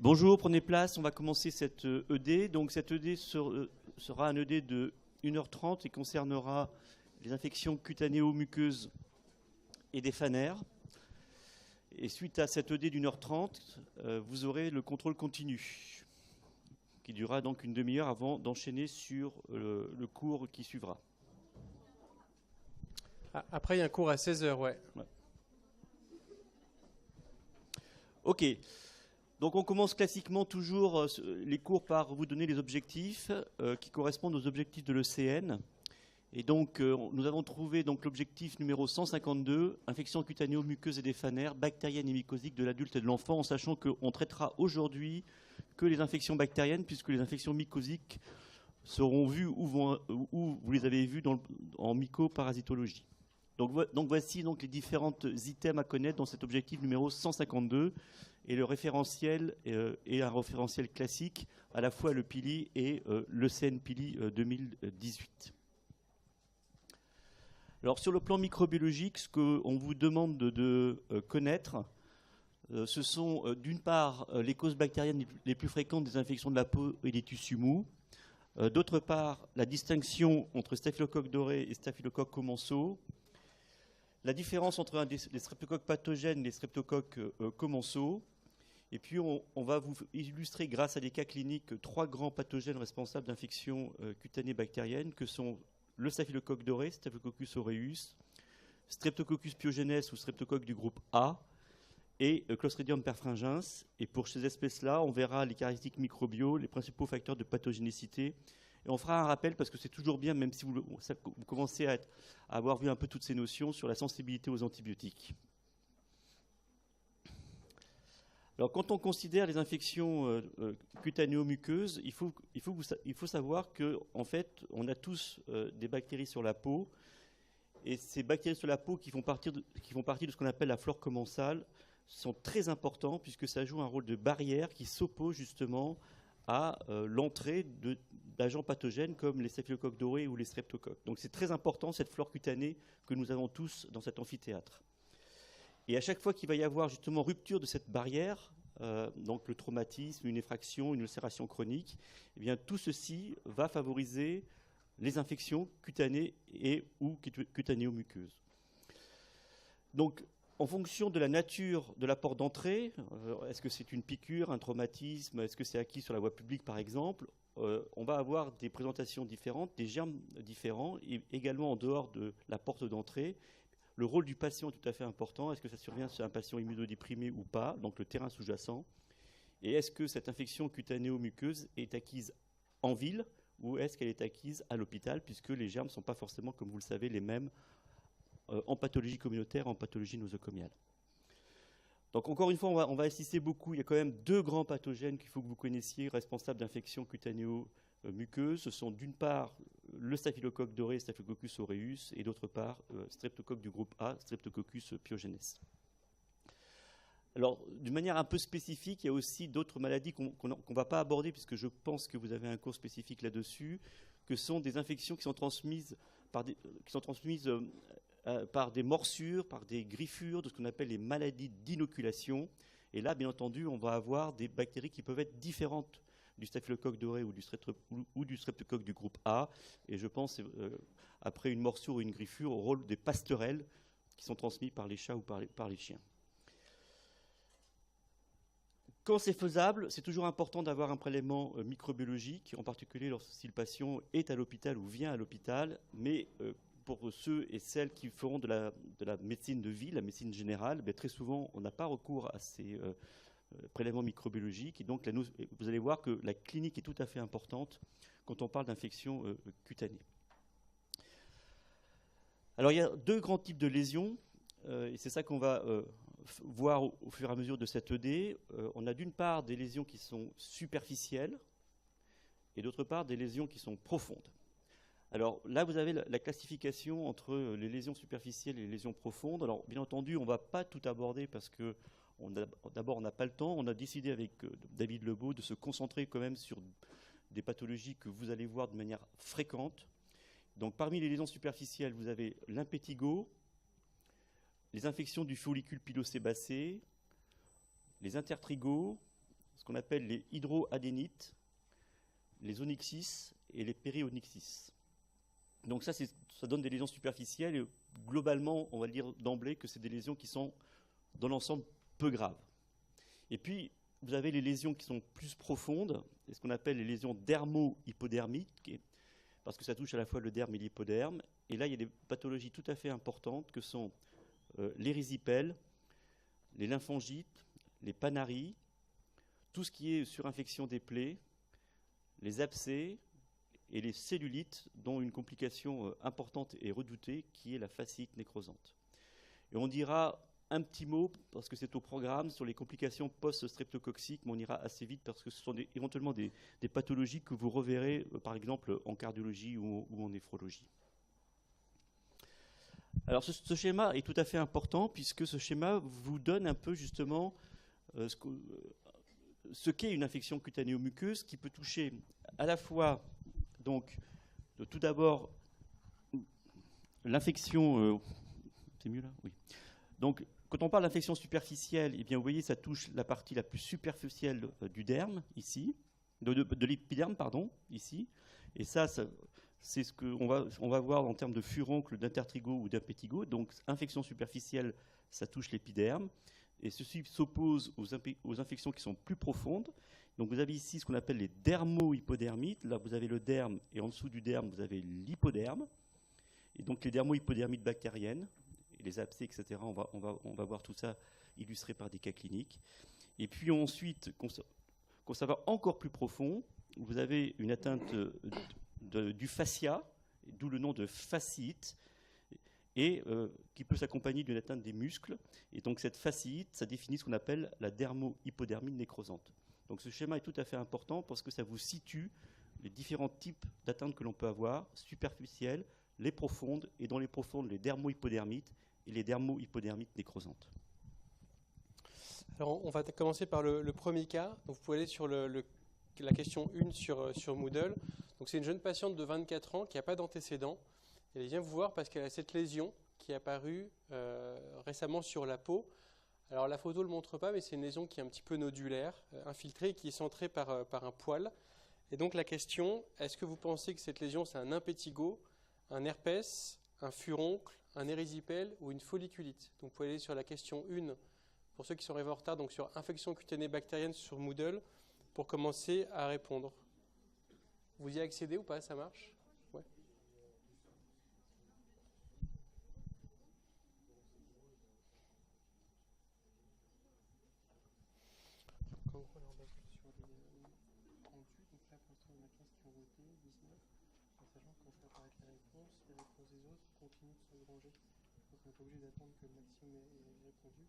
Bonjour, prenez place, on va commencer cette ED. Donc cette ED sera un ED de 1h30 et concernera les infections cutanéo-muqueuses et des phanères. Et suite à cette ED d'1h30, vous aurez le contrôle continu, qui durera donc une demi-heure avant d'enchaîner sur le cours qui suivra. Après, il y a un cours à 16h, ouais. Ok. Donc on commence classiquement toujours les cours par vous donner les objectifs qui correspondent aux objectifs de l'ECN. Et donc nous avons trouvé donc l'objectif numéro 152, infection cutanéo-muqueuse et des phanères, bactériennes et mycosiques de l'adulte et de l'enfant, en sachant qu'on traitera aujourd'hui que les infections bactériennes, puisque les infections mycosiques seront vues où vous les avez vues en mycoparasitologie. Donc voici donc les différentes items à connaître dans cet objectif numéro 152. Et le référentiel est un référentiel classique, à la fois le PILI et le CNPILI 2018. Alors sur le plan microbiologique, ce qu'on vous demande de connaître, ce sont d'une part les causes bactériennes les plus fréquentes des infections de la peau et des tissus mous, d'autre part la distinction entre staphylocoque doré et staphylocoque commensaux, la différence entre les streptocoques pathogènes et les streptocoques commensaux. Et puis on va vous illustrer grâce à des cas cliniques 3 grands pathogènes responsables d'infections cutanées bactériennes que sont le staphylocoque doré, Staphylococcus aureus, Streptococcus pyogenes ou streptocoque du groupe A et Clostridium perfringens. Et pour ces espèces-là, on verra les caractéristiques microbiaux, les principaux facteurs de pathogénicité. Et on fera un rappel parce que c'est toujours bien, même si vous commencez à avoir vu un peu toutes ces notions sur la sensibilité aux antibiotiques. Alors, quand on considère les infections cutanéo-muqueuses, il faut savoir qu'en fait, on a tous des bactéries sur la peau. Et ces bactéries sur la peau qui font partie de ce qu'on appelle la flore commensale sont très importants puisque ça joue un rôle de barrière qui s'oppose justement à l'entrée d'agents pathogènes comme les staphylocoques dorés ou les streptocoques. Donc c'est très important cette flore cutanée que nous avons tous dans cet amphithéâtre. Et à chaque fois qu'il va y avoir justement rupture de cette barrière, donc le traumatisme, une effraction, une ulcération chronique, eh bien tout ceci va favoriser les infections cutanées et ou cutanéo-muqueuses. Donc en fonction de la nature de la porte d'entrée, est-ce que c'est une piqûre, un traumatisme, est-ce que c'est acquis sur la voie publique par exemple, on va avoir des présentations différentes, des germes différents, et également en dehors de la porte d'entrée. Le rôle du patient est tout à fait important. Est-ce que ça survient sur un patient immunodéprimé ou pas, donc le terrain sous-jacent? Et est-ce que cette infection cutanéo-muqueuse est acquise en ville ou est-ce qu'elle est acquise à l'hôpital, puisque les germes ne sont pas forcément, comme vous le savez, les mêmes en pathologie communautaire, en pathologie nosocomiale. Donc encore une fois, on va insister beaucoup. Il y a quand même 2 grands pathogènes qu'il faut que vous connaissiez, responsables d'infections cutanéo-muqueuses. Ce sont d'une part le staphylocoque doré, Staphylococcus aureus, et d'autre part streptocoque du groupe A, Streptococcus pyogenes. Alors, d'une manière un peu spécifique, il y a aussi d'autres maladies qu'on ne va pas aborder, puisque je pense que vous avez un cours spécifique là-dessus, que sont des infections qui sont transmises par des morsures, par des griffures, de ce qu'on appelle les maladies d'inoculation. Et là, bien entendu, on va avoir des bactéries qui peuvent être différentes du staphylocoque doré ou du streptocoque du groupe A. Et je pense, après une morsure ou une griffure, au rôle des passerelles qui sont transmis par les chats ou par les chiens. Quand c'est faisable, c'est toujours important d'avoir un prélèvement microbiologique, en particulier si le patient est à l'hôpital ou vient à l'hôpital, mais pour ceux et celles qui feront de la médecine de ville, la médecine générale, très souvent on n'a pas recours à ces prélèvements microbiologiques. Et donc vous allez voir que la clinique est tout à fait importante quand on parle d'infection cutanée. Alors il y a 2 grands types de lésions, et c'est ça qu'on va voir au fur et à mesure de cette ED. On a d'une part des lésions qui sont superficielles et d'autre part des lésions qui sont profondes. Alors là, vous avez la classification entre les lésions superficielles et les lésions profondes. Alors bien entendu, on ne va pas tout aborder parce que d'abord on n'a pas le temps. On a décidé avec David Lebeau de se concentrer quand même sur des pathologies que vous allez voir de manière fréquente. Donc parmi les lésions superficielles, vous avez l'impétigo, les infections du follicule pilosébacé, les intertrigos, ce qu'on appelle les hydroadénites, les onyxis et les périonyxis. Donc ça donne des lésions superficielles et globalement, on va dire d'emblée que c'est des lésions qui sont dans l'ensemble peu graves. Et puis, vous avez les lésions qui sont plus profondes, ce qu'on appelle les lésions dermo-hypodermiques, parce que ça touche à la fois le derme et l'hypoderme. Et là, il y a des pathologies tout à fait importantes que sont les résipelles, les lymphangites, les panaries, tout ce qui est surinfection des plaies, les abcès et les cellulites, dont une complication importante et redoutée qui est la fasciite nécrosante. Et on dira un petit mot, parce que c'est au programme, sur les complications post-streptococciques, mais on ira assez vite parce que ce sont éventuellement des pathologies que vous reverrez, par exemple, en cardiologie ou en néphrologie. Alors ce schéma est tout à fait important puisque ce schéma vous donne un peu justement ce qu'est une infection cutanéo-muqueuse qui peut toucher à la fois, donc, tout d'abord, l'infection... c'est mieux là ? Oui. Donc, quand on parle d'infection superficielle, eh bien, vous voyez, ça touche la partie la plus superficielle du derme, ici, de l'épiderme, pardon, ici. Et ça c'est ce qu'on va voir en termes de furoncle, d'intertrigo ou d'impétigo. Donc, infection superficielle, ça touche l'épiderme. Et ceci s'oppose aux infections qui sont plus profondes. Donc, vous avez ici ce qu'on appelle les dermo-hypodermites. Là, vous avez le derme, et en dessous du derme, vous avez l'hypoderme. Et donc, les dermo-hypodermites bactériennes, les abcès, etc. On va voir tout ça illustré par des cas cliniques. Et puis ensuite, quand ça va encore plus profond, vous avez une atteinte du fascia, d'où le nom de fasciite, et qui peut s'accompagner d'une atteinte des muscles. Et donc cette fasciite, ça définit ce qu'on appelle la dermo-hypodermie nécrosante. Donc ce schéma est tout à fait important parce que ça vous situe les différents types d'atteintes que l'on peut avoir, superficielles, les profondes, et dans les profondes, les dermo-hypodermites et les dermo-hypodermites nécrosantes. Alors, on va commencer par le premier cas. Donc, vous pouvez aller sur la question 1 sur Moodle. Donc, c'est une jeune patiente de 24 ans qui n'a pas d'antécédent. Elle vient vous voir parce qu'elle a cette lésion qui est apparue récemment sur la peau. Alors, la photo ne le montre pas, mais c'est une lésion qui est un petit peu nodulaire, infiltrée, et qui est centrée par un poil. Et donc, la question, est-ce que vous pensez que cette lésion, c'est un impétigo, un herpès, un furoncle, un érysipèle ou une folliculite? Donc, vous pouvez aller sur la question 1 pour ceux qui sont arrivés en retard, donc sur infection cutanée bactérienne sur Moodle, pour commencer à répondre. Vous y accédez ou pas? Ça marche? Ouais. Donc là, pour l'instant, on a 15 qui ont voté, 19. En sachant qu'on fait apparaître les réponses des autres continuent de se ranger. Donc on n'est pas obligé d'attendre que le maximum ait répondu.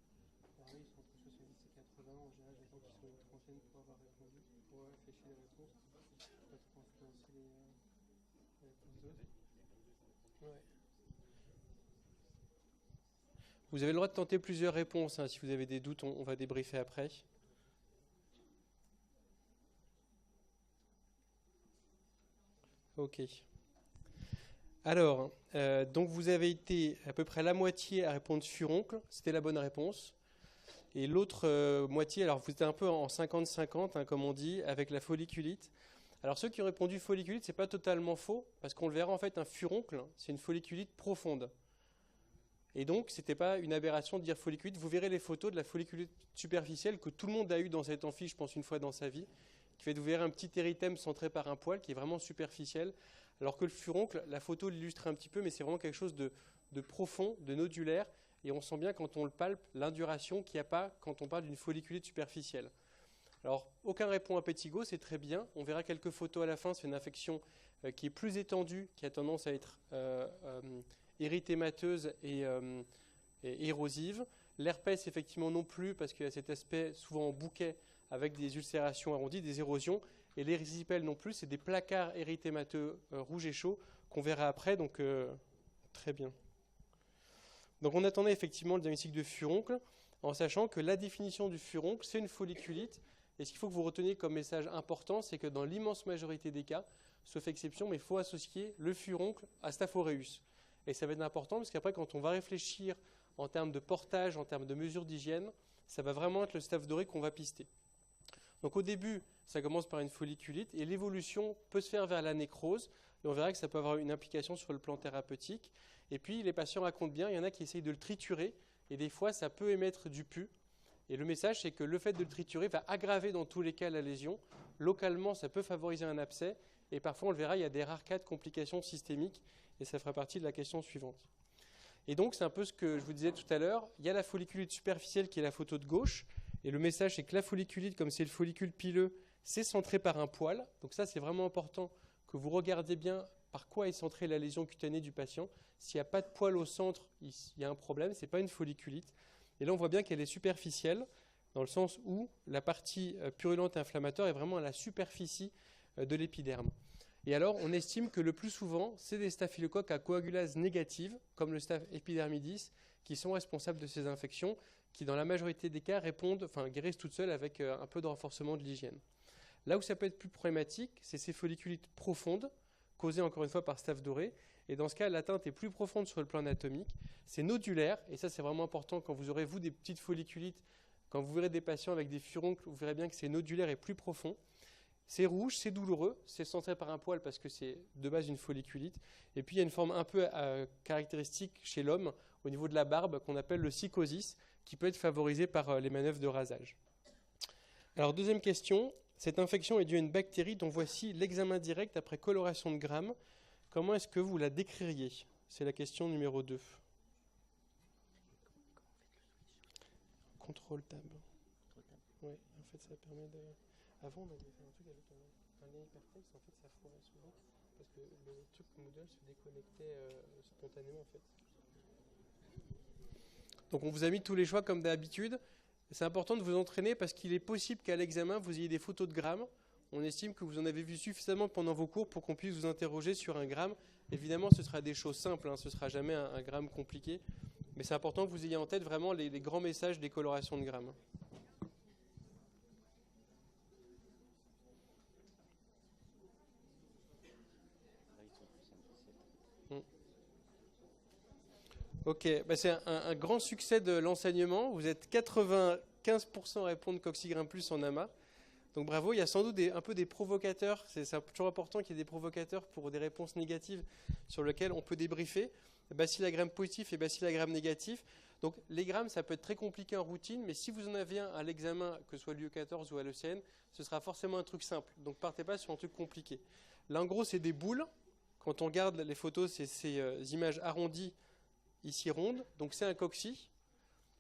Alors là, ils sont entre 70 et 80. En général, j'attends qu'ils soient une trentaine pour avoir répondu, pour avoir réfléchi les réponses, pas trop influencer les réponses d'autres. Ouais. Vous avez le droit de tenter plusieurs réponses. Hein. Si vous avez des doutes, on va débriefer après. Ok. Alors, donc vous avez été à peu près la moitié à répondre furoncle, c'était la bonne réponse. Et l'autre moitié, alors vous êtes un peu en 50-50, hein, comme on dit, avec la folliculite. Alors ceux qui ont répondu folliculite, c'est pas totalement faux, parce qu'on le verra en fait, un furoncle, c'est une folliculite profonde. Et donc, ce n'était pas une aberration de dire folliculite. Vous verrez les photos de la folliculite superficielle que tout le monde a eu dans cette amphi, je pense, une fois dans sa vie, qui fait, vous verrez un petit érythème centré par un poil qui est vraiment superficiel. Alors que le furoncle, la photo l'illustre un petit peu, mais c'est vraiment quelque chose de profond, de nodulaire. Et on sent bien quand on le palpe l'induration qu'il n'y a pas quand on parle d'une folliculite superficielle. Alors, aucun répond à pétigo, c'est très bien. On verra quelques photos à la fin. C'est une infection qui est plus étendue, qui a tendance à être érythémateuse et érosive. L'herpès, effectivement, non plus, parce qu'il y a cet aspect souvent en bouquet avec des ulcérations arrondies, des érosions. Et l'érysipèle non plus, c'est des placards érythémateux rouges et chauds qu'on verra après, donc très bien. Donc on attendait effectivement le diagnostic de furoncle, en sachant que la définition du furoncle, c'est une folliculite. Et ce qu'il faut que vous reteniez comme message important, c'est que dans l'immense majorité des cas, sauf exception, mais il faut associer le furoncle à Staph aureus. Et ça va être important, parce qu'après, quand on va réfléchir en termes de portage, en termes de mesures d'hygiène, ça va vraiment être le Staph aureus qu'on va pister. Donc au début, ça commence par une folliculite et l'évolution peut se faire vers la nécrose. Et on verra que ça peut avoir une implication sur le plan thérapeutique. Et puis les patients racontent bien, il y en a qui essayent de le triturer et des fois ça peut émettre du pus. Et le message, c'est que le fait de le triturer va aggraver dans tous les cas la lésion. Localement, ça peut favoriser un abcès. Et parfois, on le verra, il y a des rares cas de complications systémiques. Et ça fera partie de la question suivante. Et donc, c'est un peu ce que je vous disais tout à l'heure. Il y a la folliculite superficielle qui est la photo de gauche. Et le message, c'est que la folliculite, comme c'est le follicule pileux, c'est centré par un poil. Donc ça, c'est vraiment important que vous regardiez bien par quoi est centrée la lésion cutanée du patient. S'il n'y a pas de poil au centre, il y a un problème. Ce n'est pas une folliculite. Et là, on voit bien qu'elle est superficielle, dans le sens où la partie purulente et inflammatoire est vraiment à la superficie de l'épiderme. Et alors, on estime que le plus souvent, c'est des staphylocoques à coagulase négative, comme le staph epidermidis, qui sont responsables de ces infections, qui dans la majorité des cas guérissent toutes seules avec un peu de renforcement de l'hygiène. Là où ça peut être plus problématique, c'est ces folliculites profondes, causées encore une fois par staph doré. Et dans ce cas, l'atteinte est plus profonde sur le plan anatomique. C'est nodulaire, et ça c'est vraiment important quand vous aurez, vous, des petites folliculites. Quand vous verrez des patients avec des furoncles, vous verrez bien que c'est nodulaire et plus profond. C'est rouge, c'est douloureux, c'est centré par un poil parce que c'est de base une folliculite. Et puis il y a une forme un peu caractéristique chez l'homme au niveau de la barbe qu'on appelle le psychosis, qui peut être favorisé par les manœuvres de rasage. Alors deuxième question, cette infection est due à une bactérie dont voici l'examen direct après coloration de Gram. Comment est-ce que vous la décririez? C'est la question numéro 2. Contrôle tab. Oui, en fait ça permet de... Avant on avait fait un truc avec un lien hypertexte, en fait ça foirait souvent parce que le truc Moodle se déconnectait spontanément en fait. Donc on vous a mis tous les choix comme d'habitude. C'est important de vous entraîner parce qu'il est possible qu'à l'examen vous ayez des photos de Gram. On estime que vous en avez vu suffisamment pendant vos cours pour qu'on puisse vous interroger sur un Gram. Évidemment, ce sera des choses simples, ce ne sera jamais un Gram compliqué. Mais c'est important que vous ayez en tête vraiment les grands messages des colorations de Gram. Ok, c'est un grand succès de l'enseignement. Vous êtes 95% à répondre Coccigram plus en AMA. Donc bravo, il y a sans doute un peu des provocateurs. C'est toujours important qu'il y ait des provocateurs pour des réponses négatives sur lesquelles on peut débriefer. Bacillogramme positif et bacillogramme négatif. Donc les grammes, ça peut être très compliqué en routine, mais si vous en avez un à l'examen, que ce soit l'UE14 ou à l'ECN, ce sera forcément un truc simple. Donc partez pas sur un truc compliqué. Là en gros, c'est des boules. Quand on regarde les photos, c'est ces images arrondies, ici rondes. Donc c'est un cocci.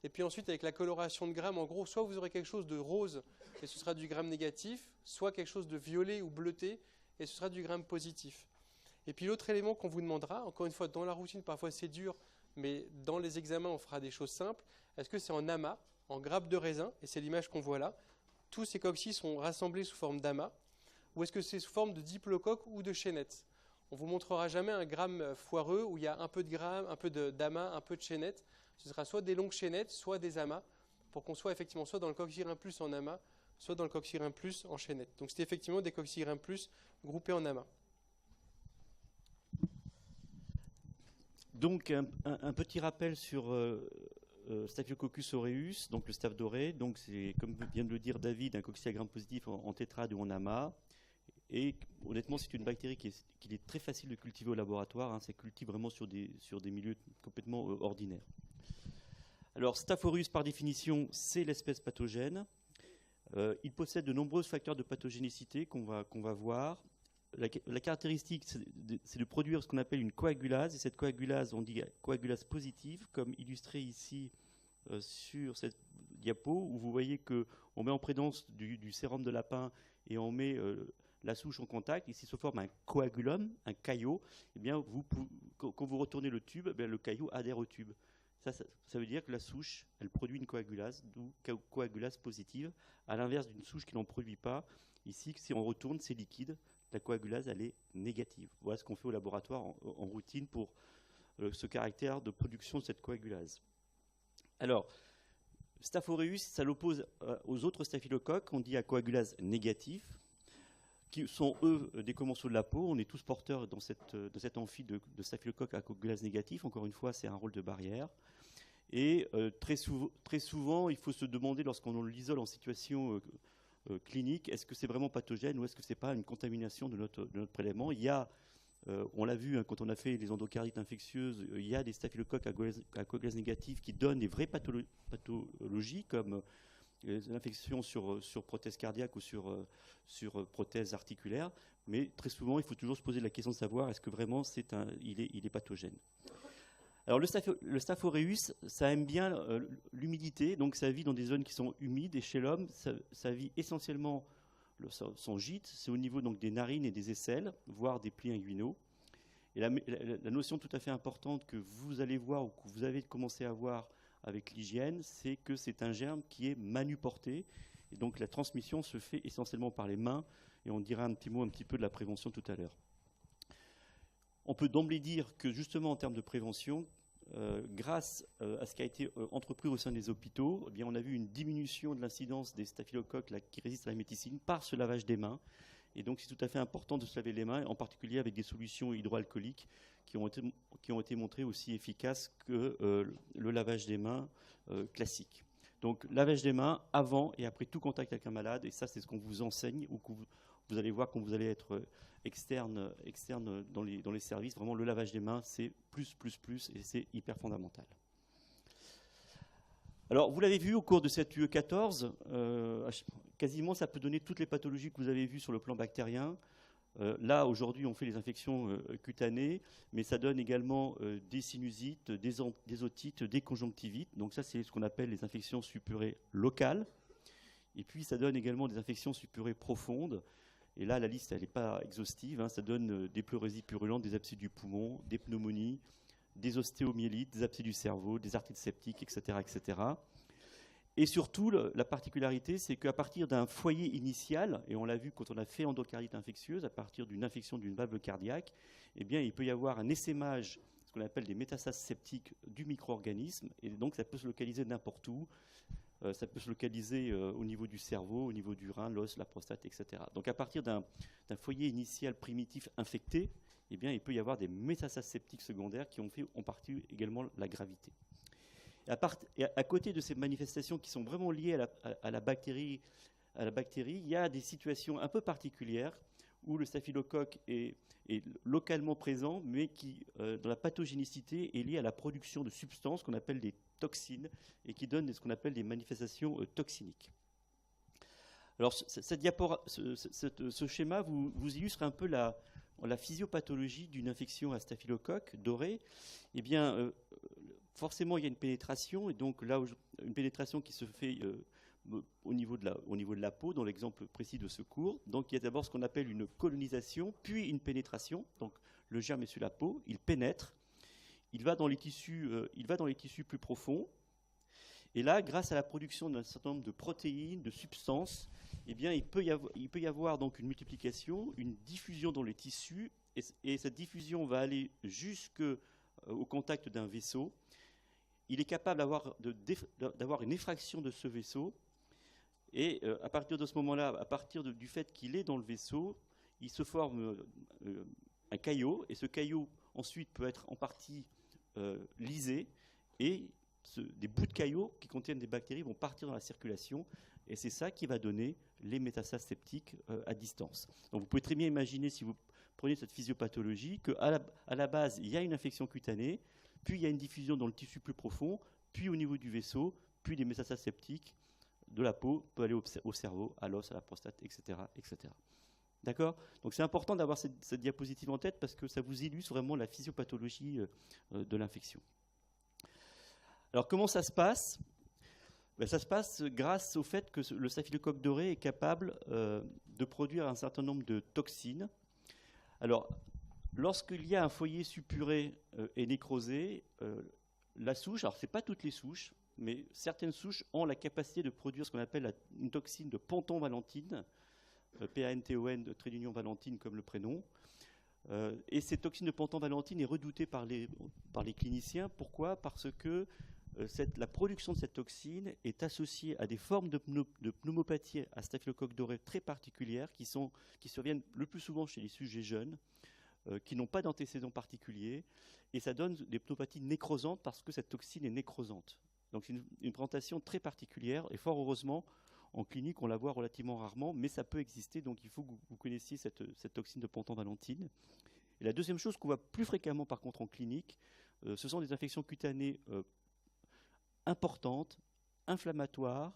Et puis ensuite, avec la coloration de Gram, en gros, soit vous aurez quelque chose de rose et ce sera du Gram négatif, soit quelque chose de violet ou bleuté et ce sera du Gram positif. Et puis l'autre élément qu'on vous demandera, encore une fois, dans la routine, parfois c'est dur, mais dans les examens, on fera des choses simples. Est-ce que c'est en amas, en grappe de raisin, et c'est l'image qu'on voit là, tous ces coccis sont rassemblés sous forme d'amas, ou est-ce que c'est sous forme de diplocoque ou de chaînette? On ne vous montrera jamais un Gram foireux où il y a un peu de Gram, un peu d'amas, un peu de chaînette. Ce sera soit des longues chaînettes, soit des amas, pour qu'on soit effectivement soit dans le Coccigram plus en amas, soit dans le Coccigram plus en chaînette. Donc c'est effectivement des Coccigram plus groupés en amas. Donc un petit rappel sur Staphylococcus aureus, donc le staph doré. Donc c'est, comme vient de le dire David, un coccigramme positif en tétrade ou en amas. Et honnêtement, c'est une bactérie qu'il est très facile de cultiver au laboratoire. Ça cultive vraiment sur des milieux complètement ordinaires. Alors, Staph aureus, par définition, c'est l'espèce pathogène. Il possède de nombreux facteurs de pathogénicité qu'on va voir. La caractéristique, c'est de produire ce qu'on appelle une coagulase. Et cette coagulase, on dit coagulase positive, comme illustré ici sur cette diapo, où vous voyez qu'on met en présence du sérum de lapin et on met la souche en contact. Ici se forme un coagulum, un caillot. Eh bien, quand vous retournez le tube, le caillot adhère au tube. Ça veut dire que la souche, elle produit une coagulase, d'où coagulase positive, à l'inverse d'une souche qui n'en produit pas. Ici, si on retourne, c'est liquide. La coagulase, elle est négative. Voilà ce qu'on fait au laboratoire en routine pour ce caractère de production de cette coagulase. Alors, Staph aureus, ça l'oppose aux autres staphylocoques. On dit à coagulase négative, qui sont, eux, des commensaux de la peau. On est tous porteurs dans cette amphi de staphylocoque à coagulase négative. Encore une fois, c'est un rôle de barrière. Et très souvent, il faut se demander, lorsqu'on l'isole en situation clinique, est-ce que c'est vraiment pathogène ou est-ce que ce n'est pas une contamination de notre prélèvement? Il y a, on l'a vu quand on a fait les endocardites infectieuses, il y a des staphylocoques à coagulase négative qui donnent des vraies pathologies comme les infections sur prothèse cardiaque ou sur prothèse articulaire. Mais très souvent, il faut toujours se poser la question de savoir est-ce que vraiment il est pathogène. Alors le Staph aureus, ça aime bien l'humidité, donc ça vit dans des zones qui sont humides, et chez l'homme, ça vit essentiellement, son gîte, c'est au niveau donc, des narines et des aisselles, voire des plis inguinaux. Et la notion tout à fait importante que vous allez voir ou que vous avez commencé à voir avec l'hygiène, c'est que c'est un germe qui est manuporté, et donc la transmission se fait essentiellement par les mains, et on dira un petit peu de la prévention tout à l'heure. On peut d'emblée dire que justement en termes de prévention, grâce à ce qui a été entrepris au sein des hôpitaux, eh bien, on a vu une diminution de l'incidence des staphylocoques qui résistent à la méticine par ce lavage des mains. Et donc c'est tout à fait important de se laver les mains, en particulier avec des solutions hydroalcooliques qui ont été montrées aussi efficaces que le lavage des mains classique. Donc lavage des mains avant et après tout contact avec un malade, et ça c'est ce qu'on vous enseigne ou que vous allez voir quand vous allez être externe dans les services. Vraiment, le lavage des mains, c'est plus, et c'est hyper fondamental. Alors, vous l'avez vu au cours de cette UE14, quasiment ça peut donner toutes les pathologies que vous avez vues sur le plan bactérien. Là, aujourd'hui, on fait les infections cutanées, mais ça donne également des sinusites, des otites, des conjonctivites. Donc ça, c'est ce qu'on appelle les infections suppurées locales. Et puis, ça donne également des infections suppurées profondes. Et là, la liste, elle n'est pas exhaustive. Hein. Ça donne des pleurésies purulentes, des abcès du poumon, des pneumonies, des ostéomyélites, des abcès du cerveau, des arthrites septiques, etc., etc. Et surtout, la particularité, c'est qu'à partir d'un foyer initial, et on l'a vu quand on a fait endocardite infectieuse, à partir d'une infection d'une valve cardiaque, eh bien, il peut y avoir un essaimage, ce qu'on appelle des métastases septiques du micro-organisme, et donc ça peut se localiser n'importe où. Ça peut se localiser au niveau du cerveau, au niveau du rein, l'os, la prostate, etc. Donc à partir d'un foyer initial primitif infecté, eh bien, il peut y avoir des métastases septiques secondaires qui ont fait en partie également la gravité. Et à côté de ces manifestations qui sont vraiment liées à la bactérie, il y a des situations un peu particulières où le staphylocoque est localement présent, mais qui, dans la pathogénicité, est lié à la production de substances qu'on appelle des toxines et qui donnent ce qu'on appelle des manifestations toxiniques. Alors, ce schéma vous illustre un peu la physiopathologie d'une infection à staphylocoque doré. Eh bien, forcément, il y a une pénétration, et donc là, une pénétration qui se fait au niveau de la peau, dans l'exemple précis de ce cours. Donc il y a d'abord ce qu'on appelle une colonisation, puis une pénétration. Donc le germe est sur la peau, il pénètre, il va dans les tissus plus profonds. Et là, grâce à la production d'un certain nombre de protéines, de substances, eh bien, il peut y avoir donc une multiplication, une diffusion dans les tissus, et cette diffusion va aller jusqu'au contact d'un vaisseau. Il est capable d'avoir une effraction de ce vaisseau. Et à partir de ce moment-là, à partir du fait qu'il est dans le vaisseau, il se forme un caillot, et ce caillot ensuite peut être en partie lysé, et des bouts de caillot qui contiennent des bactéries vont partir dans la circulation, et c'est ça qui va donner les métastases septiques à distance. Donc vous pouvez très bien imaginer, si vous prenez cette physiopathologie, qu'à la base, il y a une infection cutanée, puis il y a une diffusion dans le tissu plus profond, puis au niveau du vaisseau, puis des métastases septiques de la peau peut aller au cerveau, à l'os, à la prostate, etc., etc. D'accord ? Donc c'est important d'avoir cette diapositive en tête parce que ça vous illustre vraiment la physiopathologie de l'infection. Alors comment ça se passe ? Ça se passe grâce au fait que le staphylocoque doré est capable de produire un certain nombre de toxines. Alors, lorsqu'il y a un foyer suppuré et nécrosé, la souche, alors ce n'est pas toutes les souches, mais certaines souches ont la capacité de produire ce qu'on appelle une toxine de Panton-valentine, P-A-N-T-O-N, trait d'union valentine comme le prénom. Et cette toxine de Panton-valentine est redoutée par les cliniciens. Pourquoi ? Parce que la production de cette toxine est associée à des formes de pneumopathie à staphylocoque doré très particulières qui surviennent le plus souvent chez les sujets jeunes, qui n'ont pas d'antécédents particuliers, et ça donne des pneumopathies nécrosantes parce que cette toxine est nécrosante. Donc c'est une présentation très particulière, et fort heureusement, En clinique, on la voit relativement rarement, mais ça peut exister, donc il faut que vous connaissiez cette toxine de pentanvalentine. Et la deuxième chose qu'on voit plus fréquemment par contre en clinique, ce sont des infections cutanées importantes, inflammatoires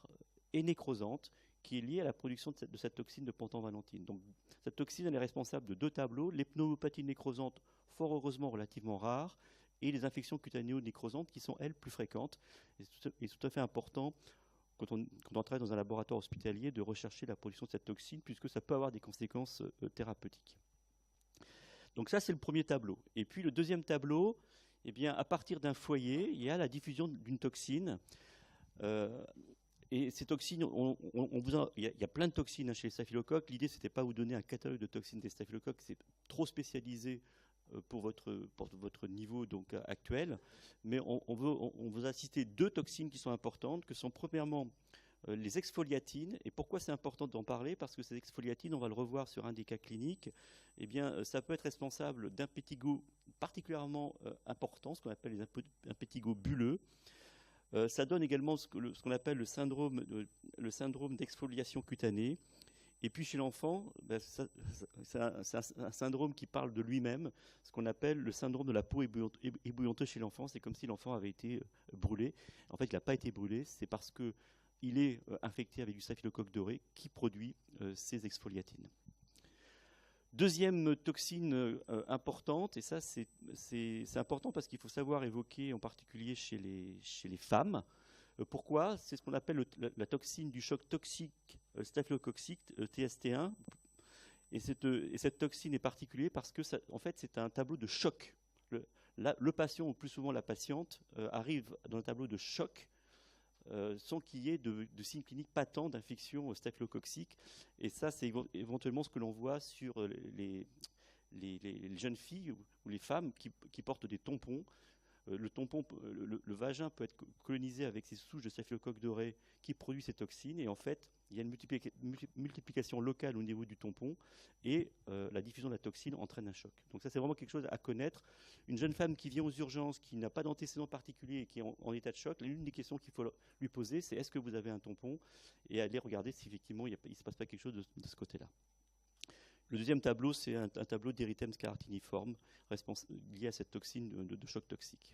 et nécrosantes, qui est liée à la production de cette toxine de pentanvalentine. Donc cette toxine, elle est responsable de 2 tableaux, les pneumopathies nécrosantes, fort heureusement relativement rares, et les infections cutanéo-nécrosantes qui sont, elles, plus fréquentes. Et c'est tout à fait important, quand on travaille dans un laboratoire hospitalier, de rechercher la production de cette toxine, puisque ça peut avoir des conséquences thérapeutiques. Donc ça, c'est le premier tableau. Et puis le deuxième tableau, eh bien, à partir d'un foyer, il y a la diffusion d'une toxine. Et ces toxines, il y a plein de toxines chez les staphylocoques. L'idée, c'était pas vous donner un catalogue de toxines des staphylocoques, c'est trop spécialisé pour votre niveau donc, actuel. Mais on vous a cité 2 toxines qui sont importantes, que sont premièrement les exfoliatines. Et pourquoi c'est important d'en parler? Parce que ces exfoliatines, on va le revoir sur un des cas cliniques, eh bien, ça peut être responsable d'impétigo particulièrement important, ce qu'on appelle les impétigos bulleux. Ça donne également ce qu'on appelle le syndrome d'exfoliation cutanée. Et puis chez l'enfant, c'est un syndrome qui parle de lui-même, ce qu'on appelle le syndrome de la peau ébouillanteuse chez l'enfant. C'est comme si l'enfant avait été brûlé. En fait, il n'a pas été brûlé, c'est parce qu'il est infecté avec du staphylocoque doré qui produit ces exfoliatines. Deuxième toxine importante, et ça c'est important parce qu'il faut savoir évoquer en particulier chez les femmes. Pourquoi? C'est ce qu'on appelle la toxine du choc toxique staphylococcique, TST1. Et cette toxine est particulière parce que en fait, c'est un tableau de choc. Le patient, ou plus souvent la patiente, arrive dans un tableau de choc sans qu'il y ait de signes cliniques patents d'infection staphylococcique. Et ça, c'est éventuellement ce que l'on voit sur les jeunes filles ou les femmes qui portent des tampons. Le vagin peut être colonisé avec ces souches de staphylocoque doré qui produisent ces toxines, et en fait, il y a une multiplication locale au niveau du tampon, et la diffusion de la toxine entraîne un choc. Donc ça, c'est vraiment quelque chose à connaître. Une jeune femme qui vient aux urgences, qui n'a pas d'antécédent particulier et qui est en état de choc, l'une des questions qu'il faut lui poser, c'est: est-ce que vous avez un tampon? Et aller regarder si effectivement il ne se passe pas quelque chose de ce côté-là. Le deuxième tableau, c'est un tableau d'érythème scarlatiniforme lié à cette toxine de choc toxique.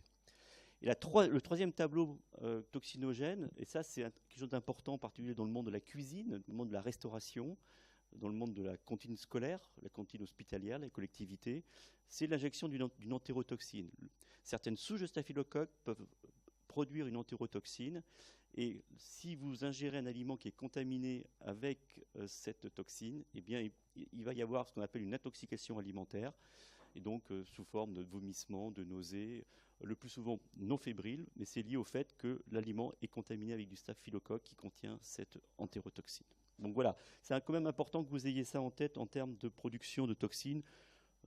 Et le troisième tableau toxinogène, et ça c'est quelque chose d'important, en particulier dans le monde de la cuisine, dans le monde de la restauration, dans le monde de la cantine scolaire, la cantine hospitalière, la collectivité, c'est l'injection d'une entérotoxine. Certaines souches de staphylocoque peuvent produire une entérotoxine, et si vous ingérez un aliment qui est contaminé avec cette toxine, eh bien, il va y avoir ce qu'on appelle une intoxication alimentaire, et donc sous forme de vomissements, de nausées, le plus souvent non fébriles, mais c'est lié au fait que l'aliment est contaminé avec du staphylocoque qui contient cette entérotoxine. Donc voilà, c'est quand même important que vous ayez ça en tête en termes de production de toxines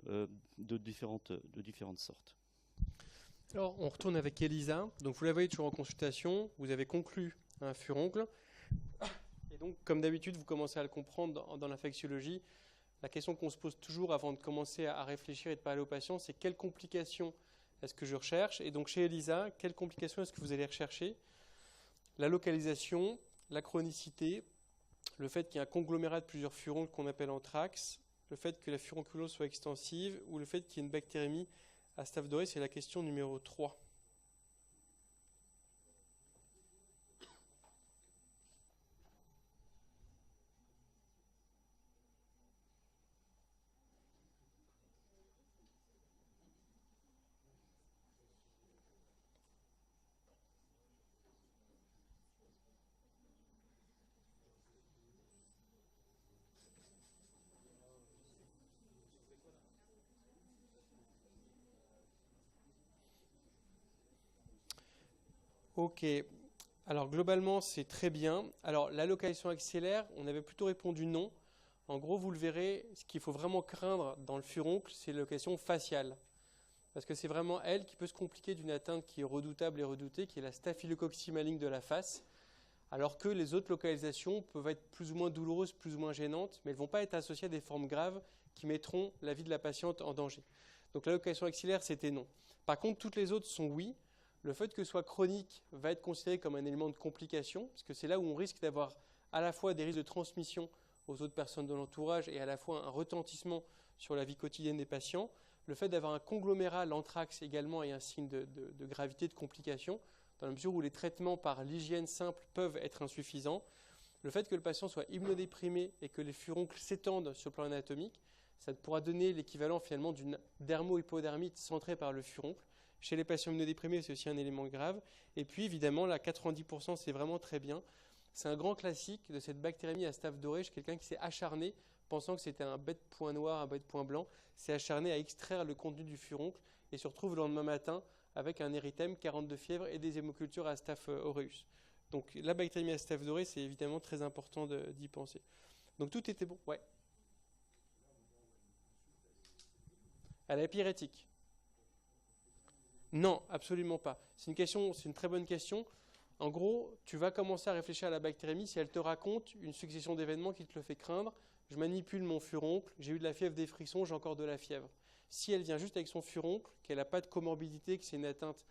de différentes sortes. Alors, on retourne avec Elisa. Donc, vous la voyez toujours en consultation. Vous avez conclu un furoncle. Et donc, comme d'habitude, vous commencez à le comprendre dans l'infectiologie. La question qu'on se pose toujours avant de commencer à réfléchir et de parler aux patients, c'est quelles complications est-ce que je recherche? Et donc, chez Elisa, quelles complications est-ce que vous allez rechercher? La localisation, la chronicité, le fait qu'il y ait un conglomérat de plusieurs furoncles qu'on appelle anthrax, le fait que la furonculose soit extensive, ou le fait qu'il y ait une bactérémie à Staph doré, c'est la question numéro 3. Ok, alors globalement c'est très bien. Alors la localisation axillaire, on avait plutôt répondu non. En gros, vous le verrez, ce qu'il faut vraiment craindre dans le furoncle, c'est la localisation faciale. Parce que c'est vraiment elle qui peut se compliquer d'une atteinte qui est redoutable et redoutée, qui est la staphylococcie maligne de la face. Alors que les autres localisations peuvent être plus ou moins douloureuses, plus ou moins gênantes, mais elles ne vont pas être associées à des formes graves qui mettront la vie de la patiente en danger. Donc la localisation axillaire, c'était non. Par contre, toutes les autres sont oui. Le fait que ce soit chronique va être considéré comme un élément de complication, parce que c'est là où on risque d'avoir à la fois des risques de transmission aux autres personnes de l'entourage et à la fois un retentissement sur la vie quotidienne des patients. Le fait d'avoir un conglomérat, l'anthrax également, est un signe de gravité, de complications, dans la mesure où les traitements par l'hygiène simple peuvent être insuffisants. Le fait que le patient soit immunodéprimé et que les furoncles s'étendent sur le plan anatomique, ça pourra donner l'équivalent finalement d'une dermo-hypodermite centrée par le furoncle. Chez les patients immunodéprimés, c'est aussi un élément grave. Et puis évidemment, la 90%, c'est vraiment très bien. C'est un grand classique de cette bactérémie à staph doré chez quelqu'un qui s'est acharné, pensant que c'était un bête point noir, un bête point blanc, s'est acharné à extraire le contenu du furoncle et se retrouve le lendemain matin avec un érythème, 42 fièvres et des hémocultures à staph aureus. Donc la bactérémie à staph doré, c'est évidemment très important d'y penser. Donc tout était bon. Ouais. À la pyrétique. Non, absolument pas. C'est une très bonne question. En gros, tu vas commencer à réfléchir à la bactérémie si elle te raconte une succession d'événements qui te le fait craindre. Je manipule mon furoncle, j'ai eu de la fièvre, des frissons, j'ai encore de la fièvre. Si elle vient juste avec son furoncle, qu'elle n'a pas de comorbidité, que c'est une atteinte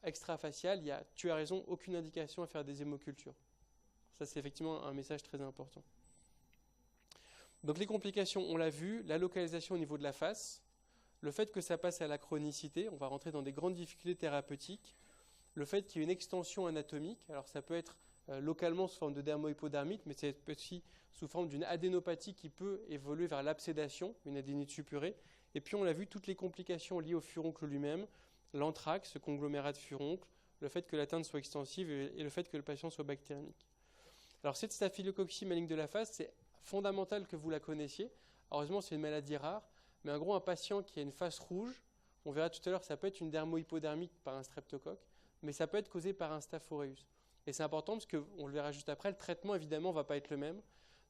extrafaciale, il y a, tu as raison, aucune indication à faire des hémocultures. Ça, c'est effectivement un message très important. Donc les complications, on l'a vu, la localisation au niveau de la face, le fait que ça passe à la chronicité, on va rentrer dans des grandes difficultés thérapeutiques, le fait qu'il y ait une extension anatomique, alors ça peut être localement sous forme de dermohypodermite, mais c'est aussi sous forme d'une adénopathie qui peut évoluer vers l'absédation, une adénite suppurée. Et puis on l'a vu, toutes les complications liées au furoncle lui-même, l'anthrax, ce conglomérat de furoncle, le fait que l'atteinte soit extensive et le fait que le patient soit bactériémique. Alors cette staphylococcie maligne de la face, c'est fondamental que vous la connaissiez. Heureusement, c'est une maladie rare, mais en gros, un patient qui a une face rouge, on verra tout à l'heure, ça peut être une dermohypodermite par un streptocoque, mais ça peut être causé par un staph aureus. Et c'est important parce qu'on le verra juste après, le traitement évidemment ne va pas être le même.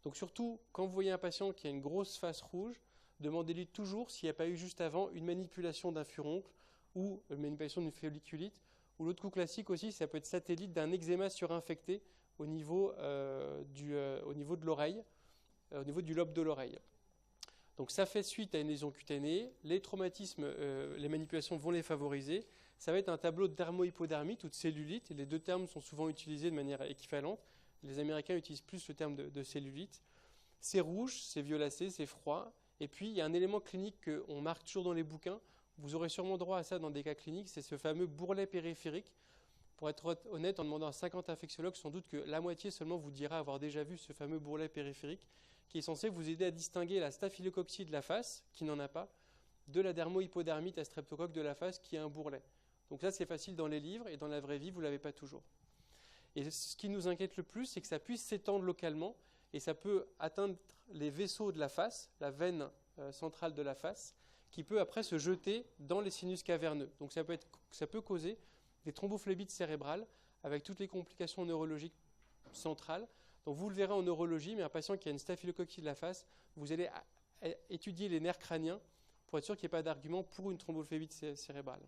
Donc surtout, quand vous voyez un patient qui a une grosse face rouge, demandez-lui toujours s'il n'y a pas eu juste avant une manipulation d'un furoncle ou une manipulation d'une folliculite. Ou l'autre coup classique aussi, ça peut être satellite d'un eczéma surinfecté au niveau de l'oreille, au niveau du lobe de l'oreille. Donc ça fait suite à une lésion cutanée, les traumatismes, les manipulations vont les favoriser. Ça va être un tableau de dermohypodermite ou de cellulite, et les deux termes sont souvent utilisés de manière équivalente. Les Américains utilisent plus le terme de cellulite. C'est rouge, c'est violacé, c'est froid. Et puis il y a un élément clinique qu'on marque toujours dans les bouquins. Vous aurez sûrement droit à ça dans des cas cliniques, c'est ce fameux bourrelet périphérique. Pour être honnête, en demandant à 50 infectiologues, sans doute que la moitié seulement vous dira avoir déjà vu ce fameux bourrelet périphérique, qui est censé vous aider à distinguer la staphylococcie de la face, qui n'en a pas, de la dermohypodermite à streptocoque de la face, qui a un bourrelet. Donc ça, c'est facile dans les livres, et dans la vraie vie, vous ne l'avez pas toujours. Et ce qui nous inquiète le plus, c'est que ça puisse s'étendre localement, et ça peut atteindre les vaisseaux de la face, la veine centrale de la face, qui peut après se jeter dans les sinus caverneux. Donc ça peut causer des thrombophlébites cérébrales, avec toutes les complications neurologiques centrales. Donc vous le verrez en neurologie, mais un patient qui a une staphylococcie de la face, vous allez étudier les nerfs crâniens pour être sûr qu'il n'y ait pas d'argument pour une thrombophlébite cérébrale.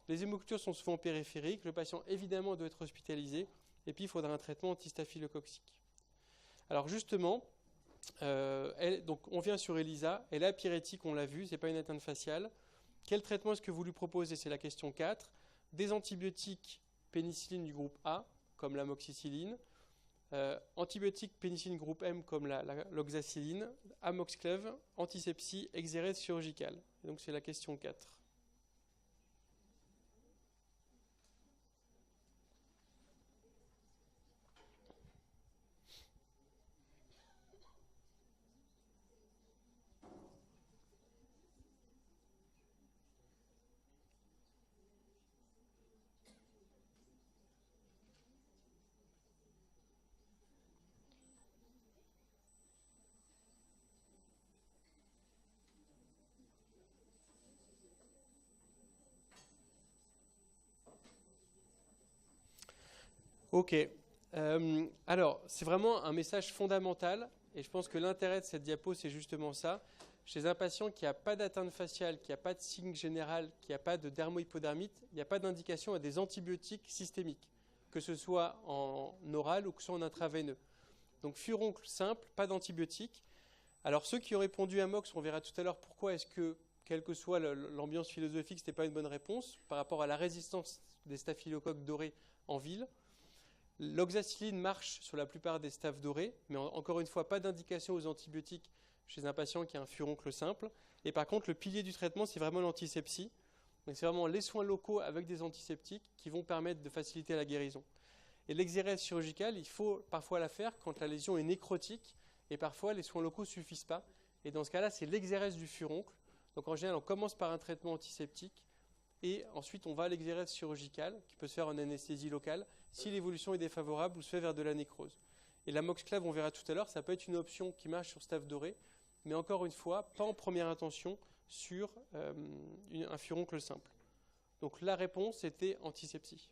Les hémocultures sont souvent périphériques, le patient évidemment doit être hospitalisé, et puis il faudra un traitement antistaphylococcique. Alors justement, donc on vient sur ELISA, elle est pyrétique, on l'a vu, ce n'est pas une atteinte faciale. Quel traitement est-ce que vous lui proposez? C'est la question 4. Des antibiotiques pénicilline du groupe A, comme l'amoxicilline, antibiotiques pénicilline groupe M, comme l'oxacilline, amoxiclav, antisepsie, exérèse chirurgicale. Et donc c'est la question 4. Ok. Alors, c'est vraiment un message fondamental, et je pense que l'intérêt de cette diapo, c'est justement ça. Chez un patient qui n'a pas d'atteinte faciale, qui n'a pas de signe général, qui n'a pas de dermohypodermite, il n'y a pas d'indication à des antibiotiques systémiques, que ce soit en oral ou que ce soit en intraveineux. Donc, furoncle simple, pas d'antibiotiques. Alors, ceux qui ont répondu à MOX, on verra tout à l'heure pourquoi est-ce que, quelle que soit l'ambiance philosophique, ce n'était pas une bonne réponse par rapport à la résistance des staphylocoques dorés en ville. L'oxacilline marche sur la plupart des staphes dorés, mais encore une fois, pas d'indication aux antibiotiques chez un patient qui a un furoncle simple. Et par contre, le pilier du traitement, c'est vraiment l'antisepsie. Donc c'est vraiment les soins locaux avec des antiseptiques qui vont permettre de faciliter la guérison. Et l'exérèse chirurgicale, il faut parfois la faire quand la lésion est nécrotique et parfois les soins locaux ne suffisent pas. Et dans ce cas-là, c'est l'exérèse du furoncle. Donc en général, on commence par un traitement antiseptique et ensuite on va à l'exérèse chirurgicale qui peut se faire en anesthésie locale si l'évolution est défavorable ou se fait vers de la nécrose. Et l'amoxiclave, on verra tout à l'heure, ça peut être une option qui marche sur staphe dorée, mais encore une fois, pas en première intention sur un furoncle simple. Donc la réponse était antisepsie.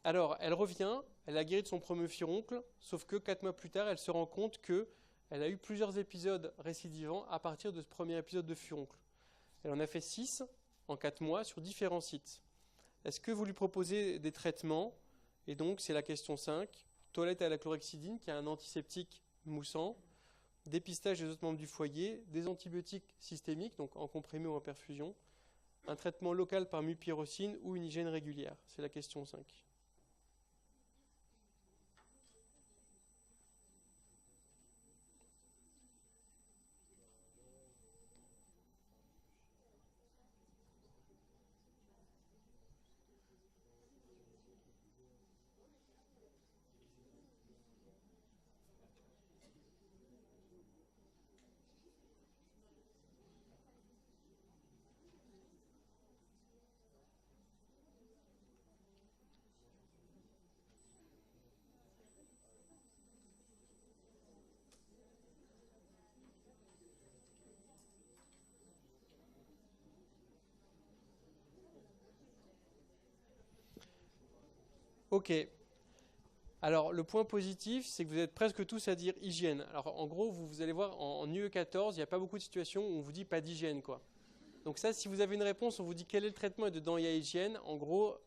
Alors, elle revient, elle a guéri de son premier furoncle, sauf que 4 mois plus tard, elle se rend compte qu'elle a eu plusieurs épisodes récidivants à partir de ce premier épisode de furoncle. Elle en a fait 6 en 4 mois sur différents sites. Est-ce que vous lui proposez des traitements? Et donc, c'est la question 5. Toilette à la chlorhexidine, qui est un antiseptique moussant, dépistage des autres membres du foyer, des antibiotiques systémiques, donc en comprimé ou en perfusion, un traitement local par mupirocine ou une hygiène régulière. C'est la question 5. Ok. Alors, le point positif, c'est que vous êtes presque tous à dire hygiène. Alors, en gros, vous allez voir, en UE14, il n'y a pas beaucoup de situations où on vous dit pas d'hygiène, quoi. Donc ça, si vous avez une réponse, on vous dit quel est le traitement et dedans il y a hygiène. En gros,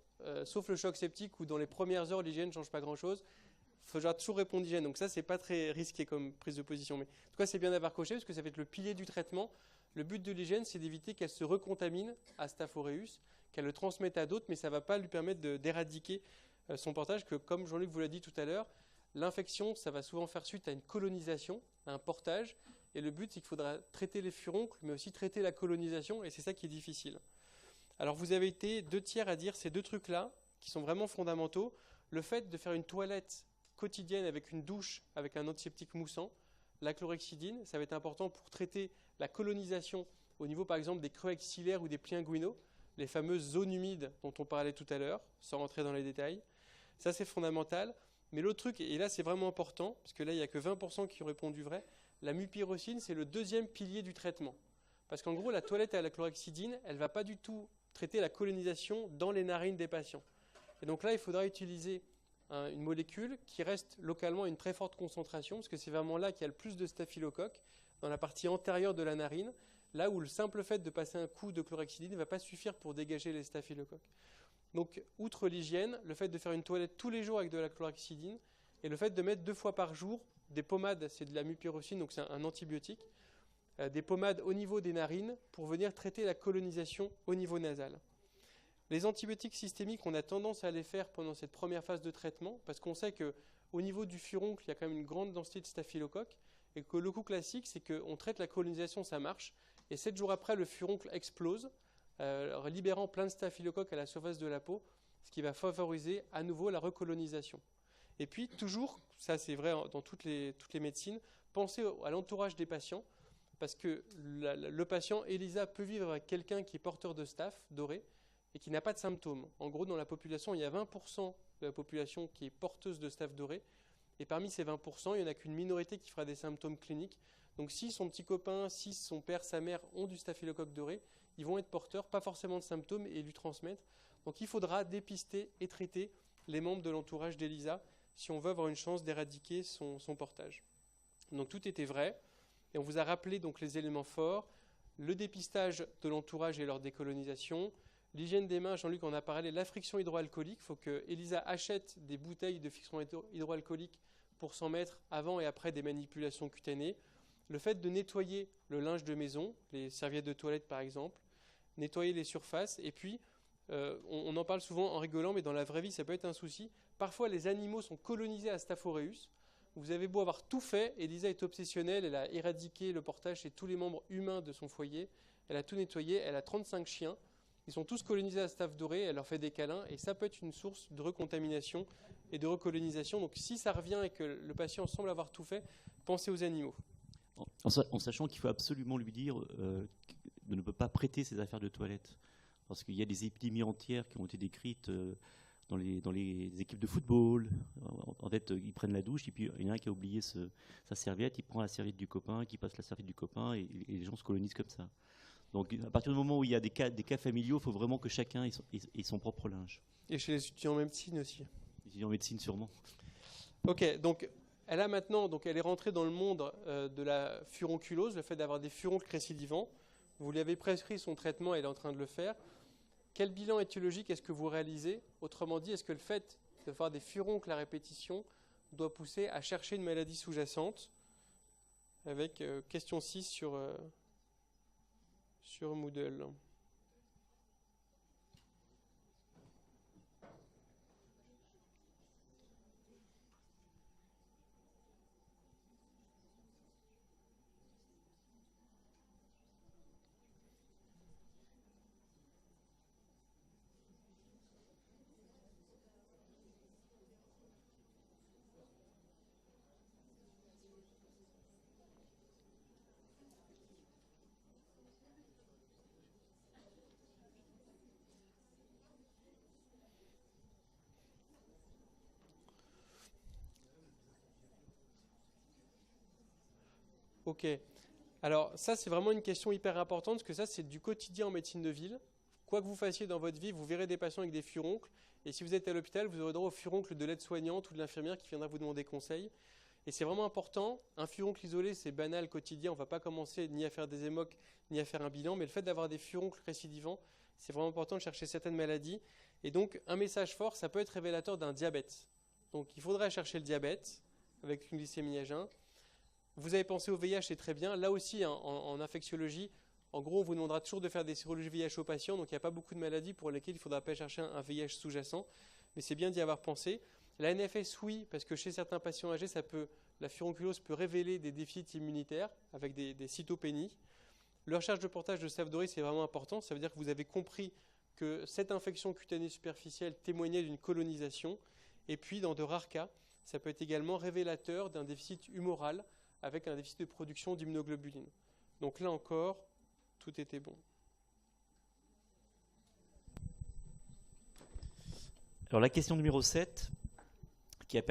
sauf le choc septique où dans les premières heures, l'hygiène ne change pas grand-chose. Il faudra toujours répondre hygiène. Donc ça, c'est pas très risqué comme prise de position. Mais en tout cas, c'est bien d'avoir coché parce que ça va être le pilier du traitement. Le but de l'hygiène, c'est d'éviter qu'elle se recontamine à Staph aureus, qu'elle le transmette à d'autres, mais ça ne va pas lui permettre d'éradiquer son portage, que comme Jean-Luc vous l'a dit tout à l'heure, l'infection, ça va souvent faire suite à une colonisation, à un portage, et le but, c'est qu'il faudra traiter les furoncles, mais aussi traiter la colonisation, et c'est ça qui est difficile. Alors vous avez été 2/3 à dire ces deux trucs-là, qui sont vraiment fondamentaux. Le fait de faire une toilette quotidienne avec une douche, avec un antiseptique moussant, la chlorhexidine, ça va être important pour traiter la colonisation au niveau par exemple des creux axillaires ou des plis inguinaux, les fameuses zones humides dont on parlait tout à l'heure, sans rentrer dans les détails. Ça, c'est fondamental. Mais l'autre truc, et là, c'est vraiment important, parce que là, il n'y a que 20% qui ont répondu vrai, la mupirocine, c'est le deuxième pilier du traitement. Parce qu'en gros, la toilette à la chlorhexidine, elle ne va pas du tout traiter la colonisation dans les narines des patients. Et donc là, il faudra utiliser une molécule qui reste localement à une très forte concentration, parce que c'est vraiment là qu'il y a le plus de staphylocoques, dans la partie antérieure de la narine, là où le simple fait de passer un coup de chlorhexidine ne va pas suffire pour dégager les staphylocoques. Donc, outre l'hygiène, le fait de faire une toilette tous les jours avec de la chlorhexidine et le fait de mettre 2 fois par jour des pommades, c'est de la mupirocine, donc c'est un antibiotique, des pommades au niveau des narines pour venir traiter la colonisation au niveau nasal. Les antibiotiques systémiques, on a tendance à les faire pendant cette première phase de traitement parce qu'on sait qu'au niveau du furoncle, il y a quand même une grande densité de staphylocoques et que le coup classique, c'est qu'on traite la colonisation, ça marche, et 7 jours après, le furoncle explose, libérant plein de staphylocoques à la surface de la peau, ce qui va favoriser à nouveau la recolonisation. Et puis, toujours, ça c'est vrai dans toutes les médecines, pensez à l'entourage des patients, parce que le patient ELISA peut vivre avec quelqu'un qui est porteur de staph doré et qui n'a pas de symptômes. En gros, dans la population, il y a 20% de la population qui est porteuse de staph doré, et parmi ces 20%, il n'y en a qu'une minorité qui fera des symptômes cliniques. Donc si son petit copain, si son père, sa mère ont du staphylocoque doré, ils vont être porteurs, pas forcément de symptômes, et lui transmettre. Donc il faudra dépister et traiter les membres de l'entourage d'ELISA si on veut avoir une chance d'éradiquer son portage. Donc tout était vrai, et on vous a rappelé donc les éléments forts, le dépistage de l'entourage et leur décolonisation, l'hygiène des mains, Jean-Luc en a parlé, la friction hydroalcoolique, il faut que ELISA achète des bouteilles de friction hydroalcoolique pour s'en mettre avant et après des manipulations cutanées, le fait de nettoyer le linge de maison, les serviettes de toilette par exemple, nettoyer les surfaces, et puis on en parle souvent en rigolant, mais dans la vraie vie ça peut être un souci, parfois les animaux sont colonisés à Staph aureus. Vous avez beau avoir tout fait, Elisa est obsessionnelle, elle a éradiqué le portage chez tous les membres humains de son foyer, elle a tout nettoyé, elle a 35 chiens, ils sont tous colonisés à Staph doré, elle leur fait des câlins, et ça peut être une source de recontamination et de recolonisation. Donc si ça revient et que le patient semble avoir tout fait, pensez aux animaux. En sachant qu'il faut absolument lui dire de ne pas prêter ses affaires de toilette. Parce qu'il y a des épidémies entières qui ont été décrites dans les équipes de football. En fait, ils prennent la douche et puis il y en a un qui a oublié sa serviette, il prend la serviette du copain, qui passe la serviette du copain et les gens se colonisent comme ça. Donc à partir du moment où il y a des cas familiaux, il faut vraiment que chacun ait son propre linge. Et chez les étudiants en médecine aussi. Les étudiants en médecine sûrement. Ok, donc elle a maintenant, donc elle est rentrée dans le monde de la furonculose, le fait d'avoir des furoncles récidivants. Vous lui avez prescrit son traitement, elle est en train de le faire. Quel bilan étiologique est-ce que vous réalisez? Autrement dit, est-ce que le fait de faire des furoncles à répétition doit pousser à chercher une maladie sous-jacente? Avec question 6 sur Moodle. Ok. Alors ça, c'est vraiment une question hyper importante, parce que ça, c'est du quotidien en médecine de ville. Quoi que vous fassiez dans votre vie, vous verrez des patients avec des furoncles. Et si vous êtes à l'hôpital, vous aurez droit au furoncle de l'aide-soignante ou de l'infirmière qui viendra vous demander conseil. Et c'est vraiment important. Un furoncle isolé, c'est banal, quotidien. On ne va pas commencer ni à faire des émocs, ni à faire un bilan. Mais le fait d'avoir des furoncles récidivants, c'est vraiment important de chercher certaines maladies. Et donc, un message fort, ça peut être révélateur d'un diabète. Donc, il faudra chercher le diabète avec une glycémie à jeun. Vous avez pensé au VIH, c'est très bien. Là aussi, en infectiologie, en gros, on vous demandera toujours de faire des sérologies VIH aux patients. Donc, il n'y a pas beaucoup de maladies pour lesquelles il ne faudra pas chercher un VIH sous-jacent. Mais c'est bien d'y avoir pensé. La NFS, oui, parce que chez certains patients âgés, la furonculose peut révéler des déficits immunitaires avec des cytopénies. La recherche de portage de Staph doré, c'est vraiment important. Ça veut dire que vous avez compris que cette infection cutanée superficielle témoignait d'une colonisation. Et puis, dans de rares cas, ça peut être également révélateur d'un déficit humoral avec un déficit de production d'immunoglobuline. Donc là encore, tout était bon. Alors la question numéro 7, qui va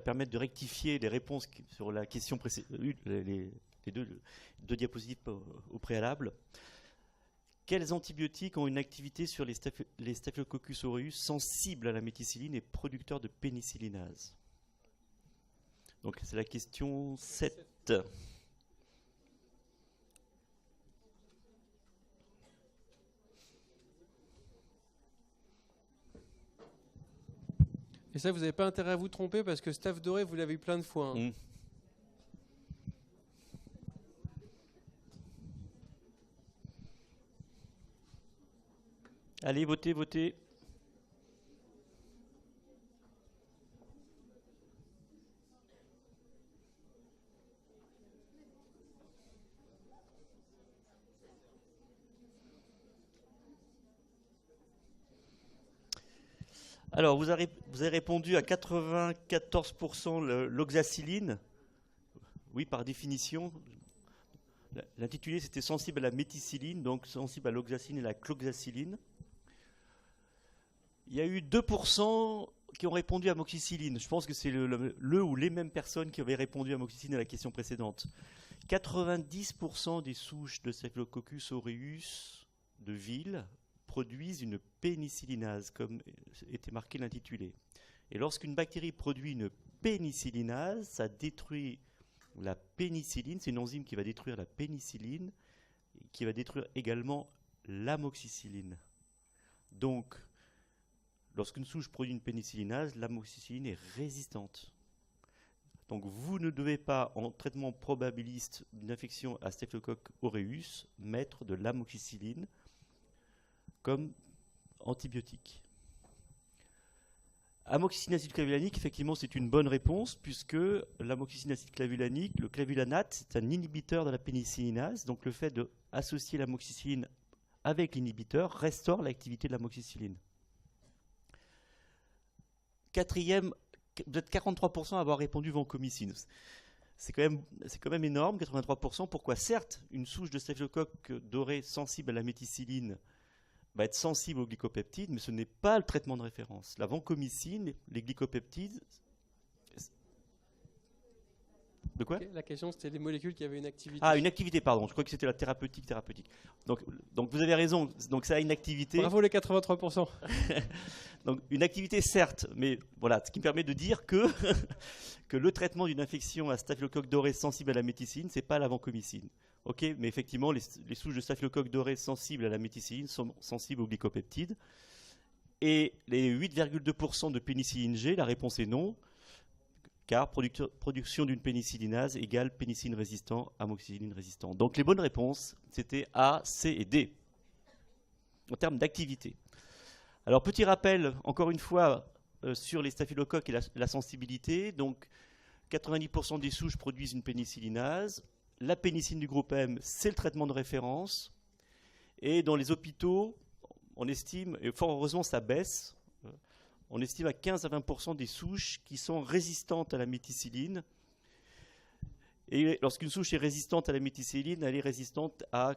permettre de rectifier les réponses sur la question précédente, les deux diapositives au préalable. Quels antibiotiques ont une activité sur les Staphylococcus aureus sensibles à la méticilline et producteurs de pénicillinase? Donc c'est la question 7. Et ça, vous n'avez pas intérêt à vous tromper parce que Staph doré, vous l'avez eu plein de fois. Hein. Allez, votez, votez. Alors, vous avez répondu à 94% l'oxacilline. Oui, par définition. L'intitulé, c'était sensible à la méticilline, donc sensible à l'oxacilline et la cloxacilline. Il y a eu 2% qui ont répondu à amoxicilline. Je pense que c'est le ou les mêmes personnes qui avaient répondu à amoxicilline à la question précédente. 90% des souches de Staphylococcus aureus de ville produisent une pénicillinase, comme était marqué l'intitulé. Et lorsqu'une bactérie produit une pénicillinase, ça détruit la pénicilline, c'est une enzyme qui va détruire la pénicilline, qui va détruire également l'amoxicilline. Donc, lorsqu'une souche produit une pénicillinase, l'amoxicilline est résistante. Donc vous ne devez pas, en traitement probabiliste d'une infection à Staphylococcus aureus, mettre de l'amoxicilline comme antibiotique. amoxicilline acide clavulanique, effectivement, c'est une bonne réponse, puisque l'amoxicilline acide clavulanique, le clavulanate, c'est un inhibiteur de la pénicillinase. Donc le fait d'associer l'amoxicilline avec l'inhibiteur restaure l'activité de l'amoxicilline. Quatrième, vous êtes 43% à avoir répondu vancomycine. C'est quand même énorme, 83%. Pourquoi? Certes, une souche de staphylocoque doré sensible à la méticilline va être sensible aux glycopeptides, mais ce n'est pas le traitement de référence. La vancomycine, les glycopeptides... De quoi? La question, c'était des molécules qui avaient une activité. Ah, une activité, pardon. Je crois que c'était la thérapeutique. Donc vous avez raison. Donc ça a une activité. Bravo les 83%. Donc une activité, certes, mais voilà, ce qui me permet de dire que, que le traitement d'une infection à staphylocoque doré sensible à la méticilline, ce n'est pas la vancomycine. Ok, mais effectivement, les souches de staphylocoque doré sensibles à la méticilline sont sensibles aux glycopeptides. Et les 8,2% de pénicilline G, la réponse est non. Car production d'une pénicillinase égale pénicilline résistant, amoxicilline résistant. Donc les bonnes réponses, c'était A, C et D, en termes d'activité. Alors petit rappel, encore une fois, sur les staphylocoques et la sensibilité. Donc 90% des souches produisent une pénicillinase. La pénicilline du groupe M, c'est le traitement de référence. Et dans les hôpitaux, on estime, et fort heureusement ça baisse, on estime à 15 à 20% des souches qui sont résistantes à la méticilline. Et lorsqu'une souche est résistante à la méticilline, elle est résistante à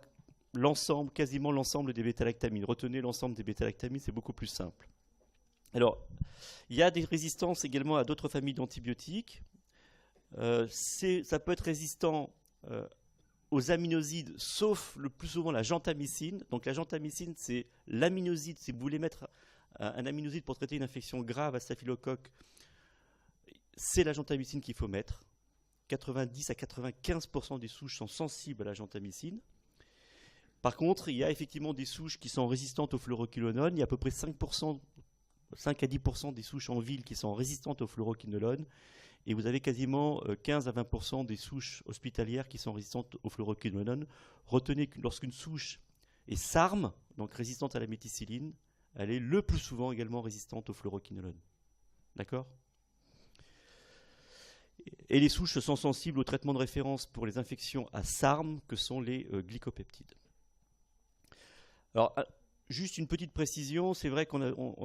l'ensemble, quasiment l'ensemble des bêta-lactamines. Retenez l'ensemble des bêta-lactamines, c'est beaucoup plus simple. Alors, il y a des résistances également à d'autres familles d'antibiotiques. Ça peut être résistant aux aminosides, sauf le plus souvent la gentamicine. Donc la gentamicine, c'est l'aminoside, si vous voulez mettre un aminoside pour traiter une infection grave à staphylocoque, c'est la gentamicine qu'il faut mettre. 90 à 95% des souches sont sensibles à la gentamicine. Par contre, il y a effectivement des souches qui sont résistantes au fluoroquinolone. Il y a à peu près 5 à 10% des souches en ville qui sont résistantes au fluoroquinolone. Et vous avez quasiment 15 à 20% des souches hospitalières qui sont résistantes au fluoroquinolone. Retenez que lorsqu'une souche est SARM, donc résistante à la méticilline, elle est le plus souvent également résistante au fluoroquinolone. D'accord? Et les souches sont sensibles au traitement de référence pour les infections à SARM, que sont les glycopeptides. Alors, juste une petite précision, c'est vrai qu'on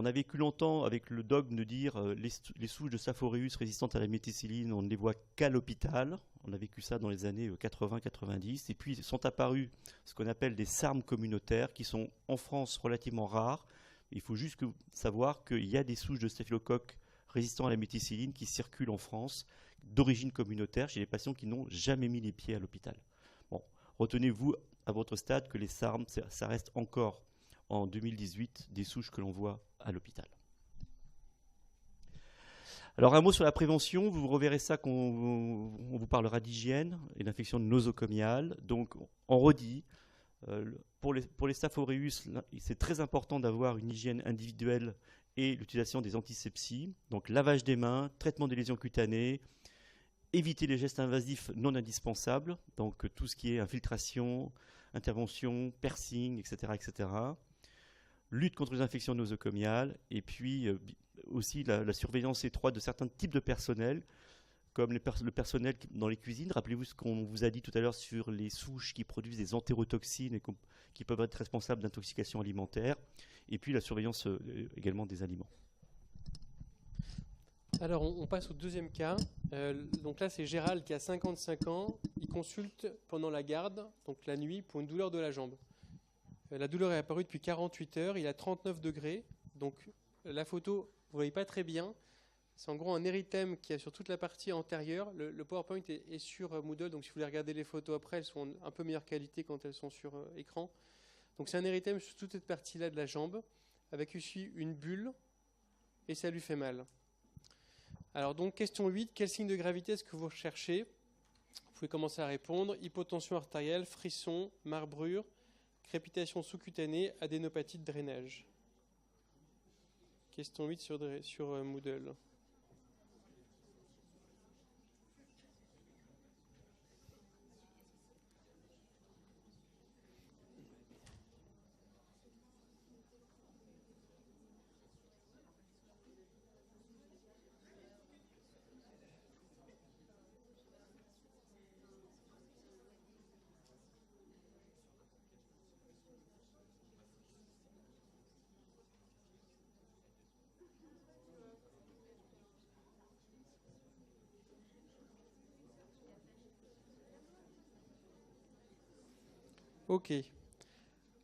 a vécu longtemps avec le dogme de dire les souches de Staph aureus résistantes à la méticilline, on ne les voit qu'à l'hôpital. On a vécu ça dans les années 80-90. Et puis sont apparus ce qu'on appelle des SARM communautaires, qui sont en France relativement rares. Il faut juste savoir qu'il y a des souches de staphylocoque résistants à la méticilline qui circulent en France d'origine communautaire chez les patients qui n'ont jamais mis les pieds à l'hôpital. Bon, retenez-vous à votre stade que les SARM, ça reste encore en 2018 des souches que l'on voit à l'hôpital. Alors un mot sur la prévention, vous reverrez ça quand on vous parlera d'hygiène et d'infection nosocomiale. Donc on redit, pour les Staph aureus, c'est très important d'avoir une hygiène individuelle et l'utilisation des antisepsies. Donc lavage des mains, traitement des lésions cutanées, éviter les gestes invasifs non indispensables, donc tout ce qui est infiltration, intervention, piercing, etc., etc. Lutte contre les infections nosocomiales, et puis aussi la surveillance étroite de certains types de personnel, comme le personnel dans les cuisines. Rappelez-vous ce qu'on vous a dit tout à l'heure sur les souches qui produisent des entérotoxines et qui peuvent être responsables d'intoxication alimentaire, et puis la surveillance également des aliments. Alors, on passe au deuxième cas. Donc là, c'est Gérald qui a 55 ans. Il consulte pendant la garde, donc la nuit, pour une douleur de la jambe. La douleur est apparue depuis 48 heures. Il a 39 degrés. Donc la photo, vous ne voyez pas très bien. C'est en gros un érythème qui est sur toute la partie antérieure. Le PowerPoint est sur Moodle, donc si vous voulez regarder les photos après, elles sont un peu meilleure qualité quand elles sont sur écran. Donc c'est un érythème sur toute cette partie-là de la jambe, avec ici une bulle, et ça lui fait mal. Alors donc question 8, quel signe de gravité est-ce que vous recherchez? Vous pouvez commencer à répondre. Hypotension artérielle, frisson, marbrure, crépitation sous-cutanée, adénopathie de drainage. Question 8 sur Moodle. Ok.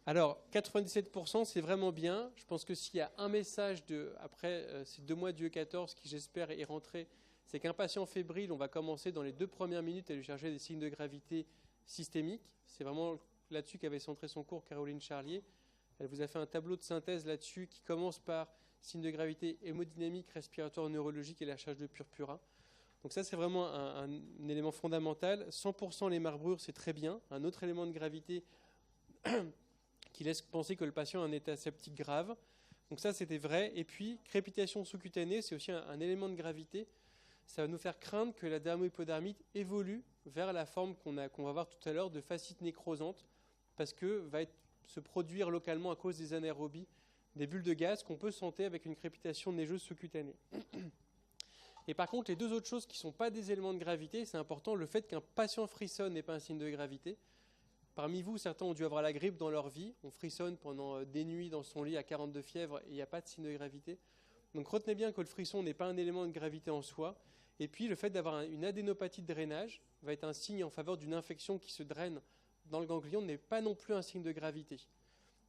Alors, 97%, c'est vraiment bien. Je pense que s'il y a un message après ces 2 mois du E14 qui, j'espère, est rentré, c'est qu'un patient fébrile, on va commencer dans les 2 premières minutes à lui chercher des signes de gravité systémiques. C'est vraiment là-dessus qu'avait centré son cours Caroline Charlier. Elle vous a fait un tableau de synthèse là-dessus qui commence par signes de gravité hémodynamique, respiratoire, neurologique et la charge de purpura. Donc ça, c'est vraiment un élément fondamental. 100% les marbrures, c'est très bien. Un autre élément de gravité qui laisse penser que le patient a un état septique grave. Donc ça, c'était vrai. Et puis, crépitation sous-cutanée, c'est aussi un élément de gravité. Ça va nous faire craindre que la dermohypodermite évolue vers la forme qu'on va voir tout à l'heure de fascite nécrosante, parce que va se produire localement à cause des anaérobies des bulles de gaz qu'on peut sentir avec une crépitation neigeuse sous-cutanée. Et par contre, les 2 autres choses qui ne sont pas des éléments de gravité, c'est important, le fait qu'un patient frissonne n'est pas un signe de gravité. Parmi vous, certains ont dû avoir la grippe dans leur vie. On frissonne pendant des nuits dans son lit à 42 fièvres et il n'y a pas de signe de gravité. Donc retenez bien que le frisson n'est pas un élément de gravité en soi. Et puis le fait d'avoir une adénopathie de drainage va être un signe en faveur d'une infection qui se draine dans le ganglion, n'est pas non plus un signe de gravité.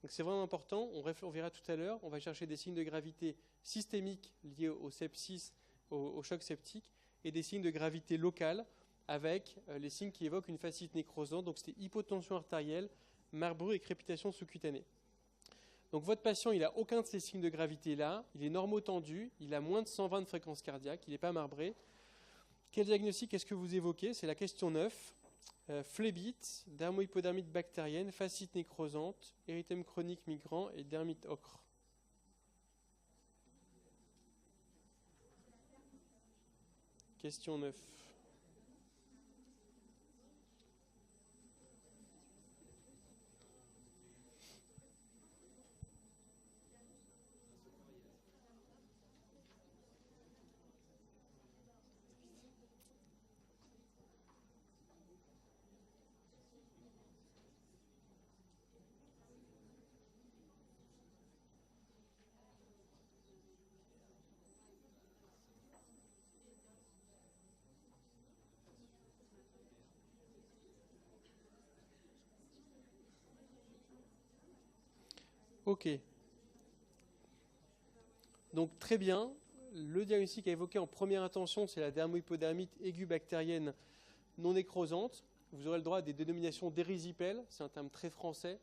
Donc c'est vraiment important, on verra tout à l'heure, on va chercher des signes de gravité systémiques liés au sepsis, au choc septique, et des signes de gravité locale, avec les signes qui évoquent une fascite nécrosante. Donc c'était hypotension artérielle, marbrure et crépitation sous-cutanée. Donc votre patient, il n'a aucun de ces signes de gravité là, il est normotendu, il a moins de 120 de fréquence cardiaque, il n'est pas marbré. Quel diagnostic est-ce que vous évoquez? C'est la question 9. Phlébite, dermohypodermite bactérienne, fascite nécrosante, érythème chronique migrant et dermite ocre. Question 9. Ok. Donc très bien. Le diagnostic à évoquer en première intention, c'est la dermohypodermite aiguë bactérienne non nécrosante. Vous aurez le droit à des dénominations d'érysipèle, c'est un terme très français,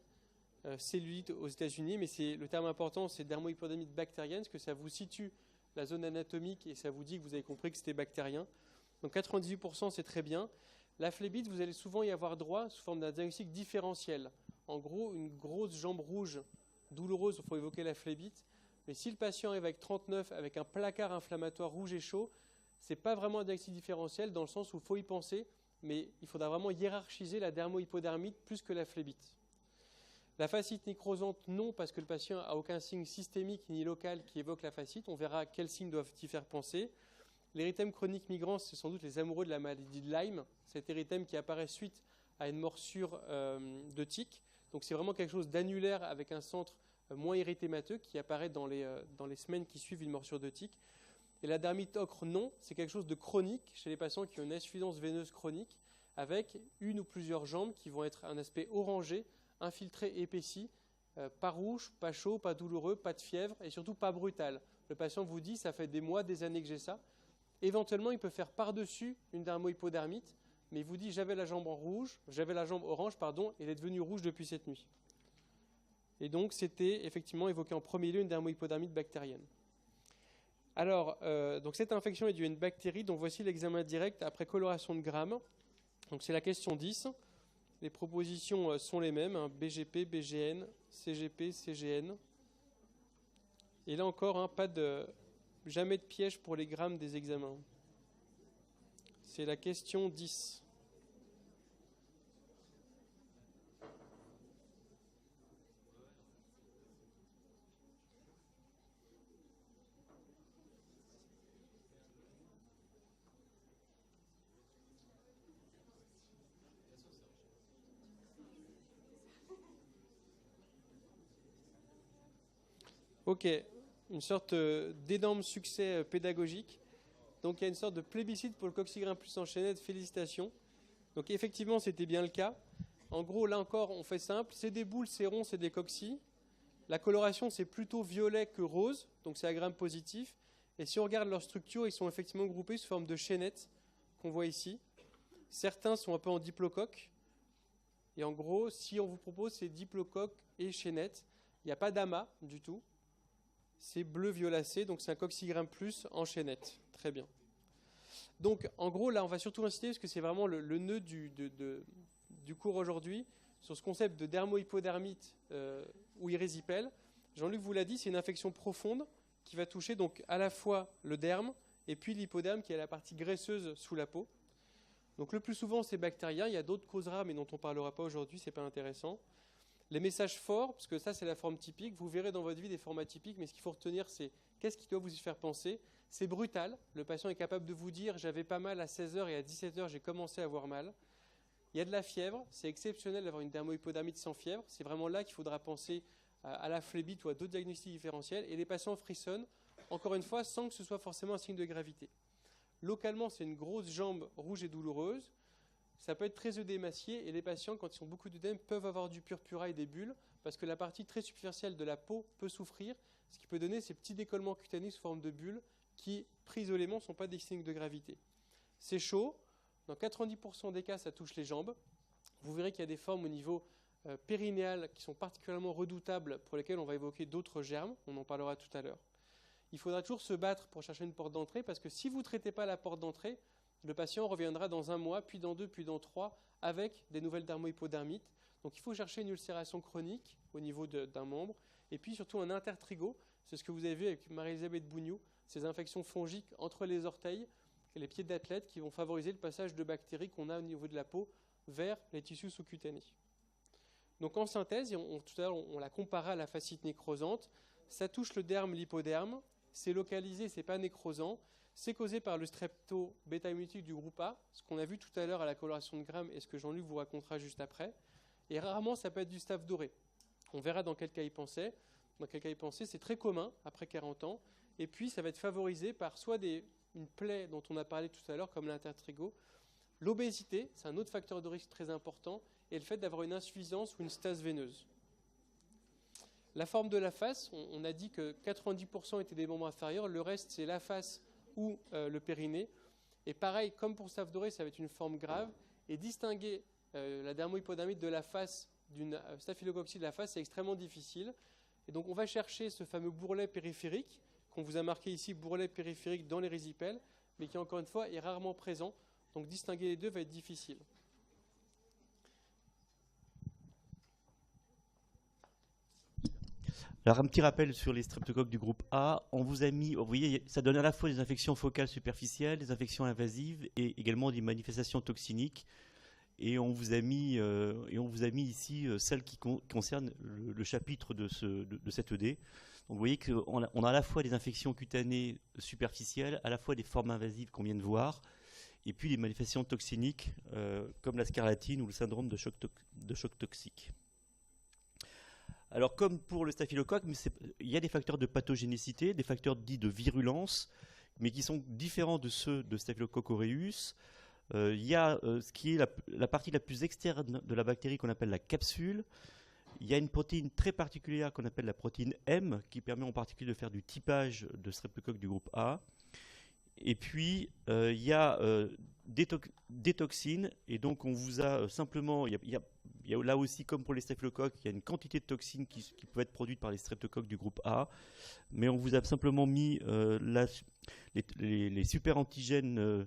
cellulite aux États-Unis, mais le terme important, c'est dermohypodermite bactérienne, parce que ça vous situe la zone anatomique et ça vous dit que vous avez compris que c'était bactérien. Donc 98%, c'est très bien. La phlébite, vous allez souvent y avoir droit sous forme d'un diagnostic différentiel. En gros, une grosse jambe rouge douloureuse, il faut évoquer la phlébite. Mais si le patient arrive avec 39, avec un placard inflammatoire rouge et chaud, ce n'est pas vraiment un diagnostic différentiel dans le sens où il faut y penser, mais il faudra vraiment hiérarchiser la dermohypodermite plus que la phlébite. La fascite nécrosante, non, parce que le patient n'a aucun signe systémique ni local qui évoque la fascite. On verra quels signes doivent y faire penser. L'érythème chronique migrant, c'est sans doute les amoureux de la maladie de Lyme. Cet érythème qui apparaît suite à une morsure de tique. Donc c'est vraiment quelque chose d'annulaire avec un centre moins érythémateux qui apparaît dans les semaines qui suivent une morsure de tique. Et la dermite ocre, non, c'est quelque chose de chronique chez les patients qui ont une insuffisance veineuse chronique avec une ou plusieurs jambes qui vont être un aspect orangé, infiltré, épaissi, pas rouge, pas chaud, pas douloureux, pas de fièvre et surtout pas brutal. Le patient vous dit, ça fait des mois, des années que j'ai ça. Éventuellement, il peut faire par-dessus une dermohypodermite, mais il vous dit, j'avais la jambe orange, et elle est devenue rouge depuis cette nuit. Et donc, c'était effectivement évoqué en premier lieu une dermohypodermite bactérienne. Alors, donc cette infection est due à une bactérie, donc voici l'examen direct après coloration de Gram. Donc c'est la question 10. Les propositions sont les mêmes, BGP, BGN, CGP, CGN. Et là encore, jamais de piège pour les grammes des examens. C'est la question 10. Ok, une sorte d'énorme succès pédagogique. Donc il y a une sorte de plébiscite pour le coccigram plus enchaîné, félicitations. Donc effectivement, c'était bien le cas. En gros, là encore, on fait simple. C'est des boules, c'est rond, c'est des coccyes. La coloration, c'est plutôt violet que rose, donc c'est à gramme positif. Et si on regarde leur structure, ils sont effectivement groupés sous forme de chaînettes qu'on voit ici. Certains sont un peu en diplocoque. Et en gros, si on vous propose, c'est diplocoque et chaînettes. Il n'y a pas d'amas du tout. C'est bleu violacé, donc c'est un coccygramme plus en chaînette. Très bien. Donc en gros, là, on va surtout insister, parce que c'est vraiment le nœud du cours aujourd'hui, sur ce concept de dermohypodermite ou érysipèle. Jean-Luc vous l'a dit, c'est une infection profonde qui va toucher donc à la fois le derme et puis l'hypoderme, qui est la partie graisseuse sous la peau. Donc le plus souvent, c'est bactérien. Il y a d'autres causes rares, mais dont on ne parlera pas aujourd'hui, ce n'est pas intéressant. Les messages forts, parce que ça, c'est la forme typique. Vous verrez dans votre vie des formats typiques, mais ce qu'il faut retenir, c'est qu'est-ce qui doit vous y faire penser. C'est brutal. Le patient est capable de vous dire « j'avais pas mal à 16h et à 17h, j'ai commencé à avoir mal ». Il y a de la fièvre. C'est exceptionnel d'avoir une dermohypodermite sans fièvre. C'est vraiment là qu'il faudra penser à la phlébite ou à d'autres diagnostics différentiels. Et les patients frissonnent, encore une fois, sans que ce soit forcément un signe de gravité. Localement, c'est une grosse jambe rouge et douloureuse. Ça peut être très œdémacié et les patients, quand ils ont beaucoup d'œdème, peuvent avoir du purpura et des bulles parce que la partie très superficielle de la peau peut souffrir, ce qui peut donner ces petits décollements cutanés sous forme de bulles qui, pris isolément, ne sont pas des signes de gravité. C'est chaud. Dans 90% des cas, ça touche les jambes. Vous verrez qu'il y a des formes au niveau périnéal qui sont particulièrement redoutables pour lesquelles on va évoquer d'autres germes. On en parlera tout à l'heure. Il faudra toujours se battre pour chercher une porte d'entrée parce que si vous ne traitez pas la porte d'entrée, le patient reviendra dans 1 mois, puis dans 2, puis dans 3, avec des nouvelles dermohypodermites. Donc il faut chercher une ulcération chronique au niveau d'un membre, et puis surtout un intertrigo. C'est ce que vous avez vu avec Marie-Elisabeth Bougnou, ces infections fongiques entre les orteils et les pieds d'athlète qui vont favoriser le passage de bactéries qu'on a au niveau de la peau vers les tissus sous-cutanés. Donc en synthèse, tout à l'heure on l'a comparé à la fasciite nécrosante, ça touche le derme, l'hypoderme, c'est localisé, c'est pas nécrosant. C'est causé par le strepto bêta-hémolytique du groupe A, ce qu'on a vu tout à l'heure à la coloration de Gram et ce que Jean-Luc vous racontera juste après. Et rarement, ça peut être du staph doré. On verra dans quel cas il pensait. Dans quel cas il pensait, c'est très commun après 40 ans. Et puis, ça va être favorisé par soit une plaie dont on a parlé tout à l'heure, comme l'intertrigo. L'obésité, c'est un autre facteur de risque très important, et le fait d'avoir une insuffisance ou une stase veineuse. La forme de la face, on a dit que 90% étaient des membres inférieurs, le reste, c'est la face ou le périnée. Et pareil, comme pour staph doré, ça va être une forme grave. Et distinguer la dermohypodermite de la face d'une staphylococcie de la face, c'est extrêmement difficile. Et donc on va chercher ce fameux bourrelet périphérique, qu'on vous a marqué ici, bourrelet périphérique dans les résipèles, mais qui encore une fois est rarement présent. Donc distinguer les deux va être difficile. Alors un petit rappel sur les streptocoques du groupe A. On vous a mis, vous voyez, ça donne à la fois des infections focales superficielles, des infections invasives et également des manifestations toxiniques. Et on vous a mis ici celles qui concernent le chapitre de cette ED. Donc vous voyez qu'on a à la fois des infections cutanées superficielles, à la fois des formes invasives qu'on vient de voir, et puis des manifestations toxiniques comme la scarlatine ou le syndrome de choc toxique. Alors, comme pour le staphylocoque, il y a des facteurs de pathogénicité, des facteurs dits de virulence, mais qui sont différents de ceux de Staphylococcus aureus. Il y a ce qui est la partie la plus externe de la bactérie qu'on appelle la capsule. Il y a une protéine très particulière qu'on appelle la protéine M, qui permet en particulier de faire du typage de streptocoque du groupe A. Et puis, il y a des toxines, et donc on vous a simplement... Il y a là aussi, comme pour les staphylocoques, il y a une quantité de toxines qui peuvent être produites par les streptocoques du groupe A, mais on vous a simplement mis les super-antigènes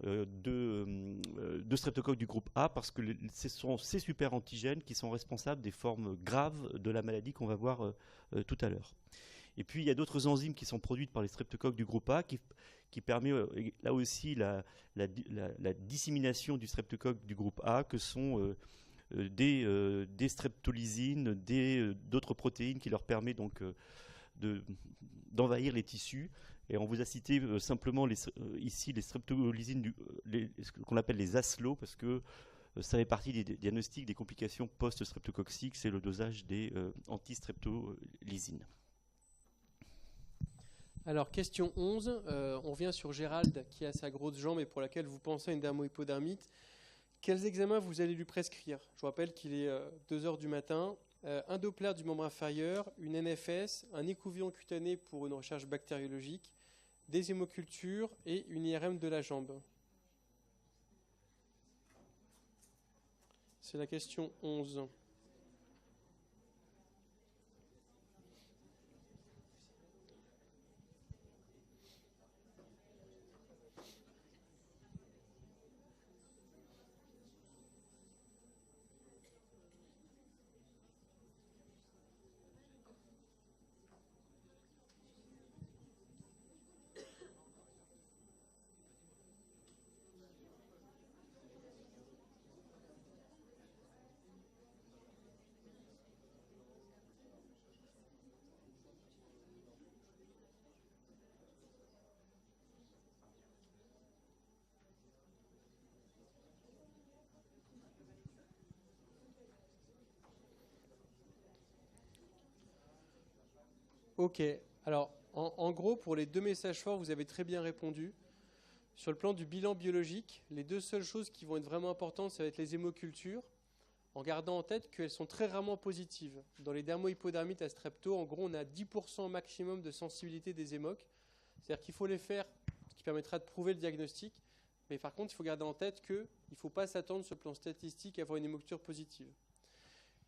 de streptocoques du groupe A, parce que ce sont ces super-antigènes qui sont responsables des formes graves de la maladie qu'on va voir tout à l'heure. Et puis, il y a d'autres enzymes qui sont produites par les streptocoques du groupe A qui permet là aussi la dissémination du streptocoque du groupe A, que sont des streptolysines, d'autres protéines qui leur permettent donc d'envahir les tissus. Et on vous a cité simplement ici les streptolysines, ce qu'on appelle les ASLO, parce que ça fait partie des diagnostics des complications post-streptococciques, c'est le dosage des antistreptolysines. Alors, question 11, on vient sur Gérald qui a sa grosse jambe et pour laquelle vous pensez à une dermohypodermite. Quels examens vous allez lui prescrire? Je vous rappelle qu'il est 2 heures du matin. Un Doppler du membre inférieur, une NFS, un écouvillon cutané pour une recherche bactériologique, des hémocultures et une IRM de la jambe. C'est la question 11. Ok, alors en gros, pour les 2 messages forts, vous avez très bien répondu. Sur le plan du bilan biologique, les 2 seules choses qui vont être vraiment importantes, ça va être les hémocultures, en gardant en tête qu'elles sont très rarement positives. Dans les dermohypodermites à strepto, en gros, on a 10% maximum de sensibilité des hémocs. C'est-à-dire qu'il faut les faire, ce qui permettra de prouver le diagnostic. Mais par contre, il faut garder en tête qu'il ne faut pas s'attendre sur le plan statistique à avoir une hémoculture positive.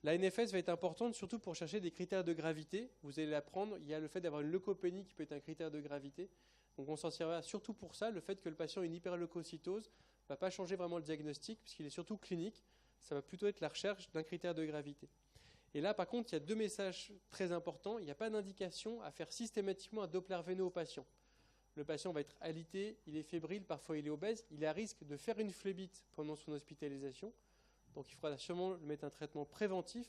La NFS va être importante surtout pour chercher des critères de gravité. Vous allez l'apprendre, il y a le fait d'avoir une leucopénie qui peut être un critère de gravité. Donc on s'en servira surtout pour ça. Le fait que le patient ait une hyperleucocytose ne va pas changer vraiment le diagnostic puisqu'il est surtout clinique. Ça va plutôt être la recherche d'un critère de gravité. Et là, par contre, il y a 2 messages très importants. Il n'y a pas d'indication à faire systématiquement un Doppler veineux au patient. Le patient va être alité, il est fébrile, parfois il est obèse. Il a risque de faire une phlébite pendant son hospitalisation. Donc il faudra sûrement lui mettre un traitement préventif.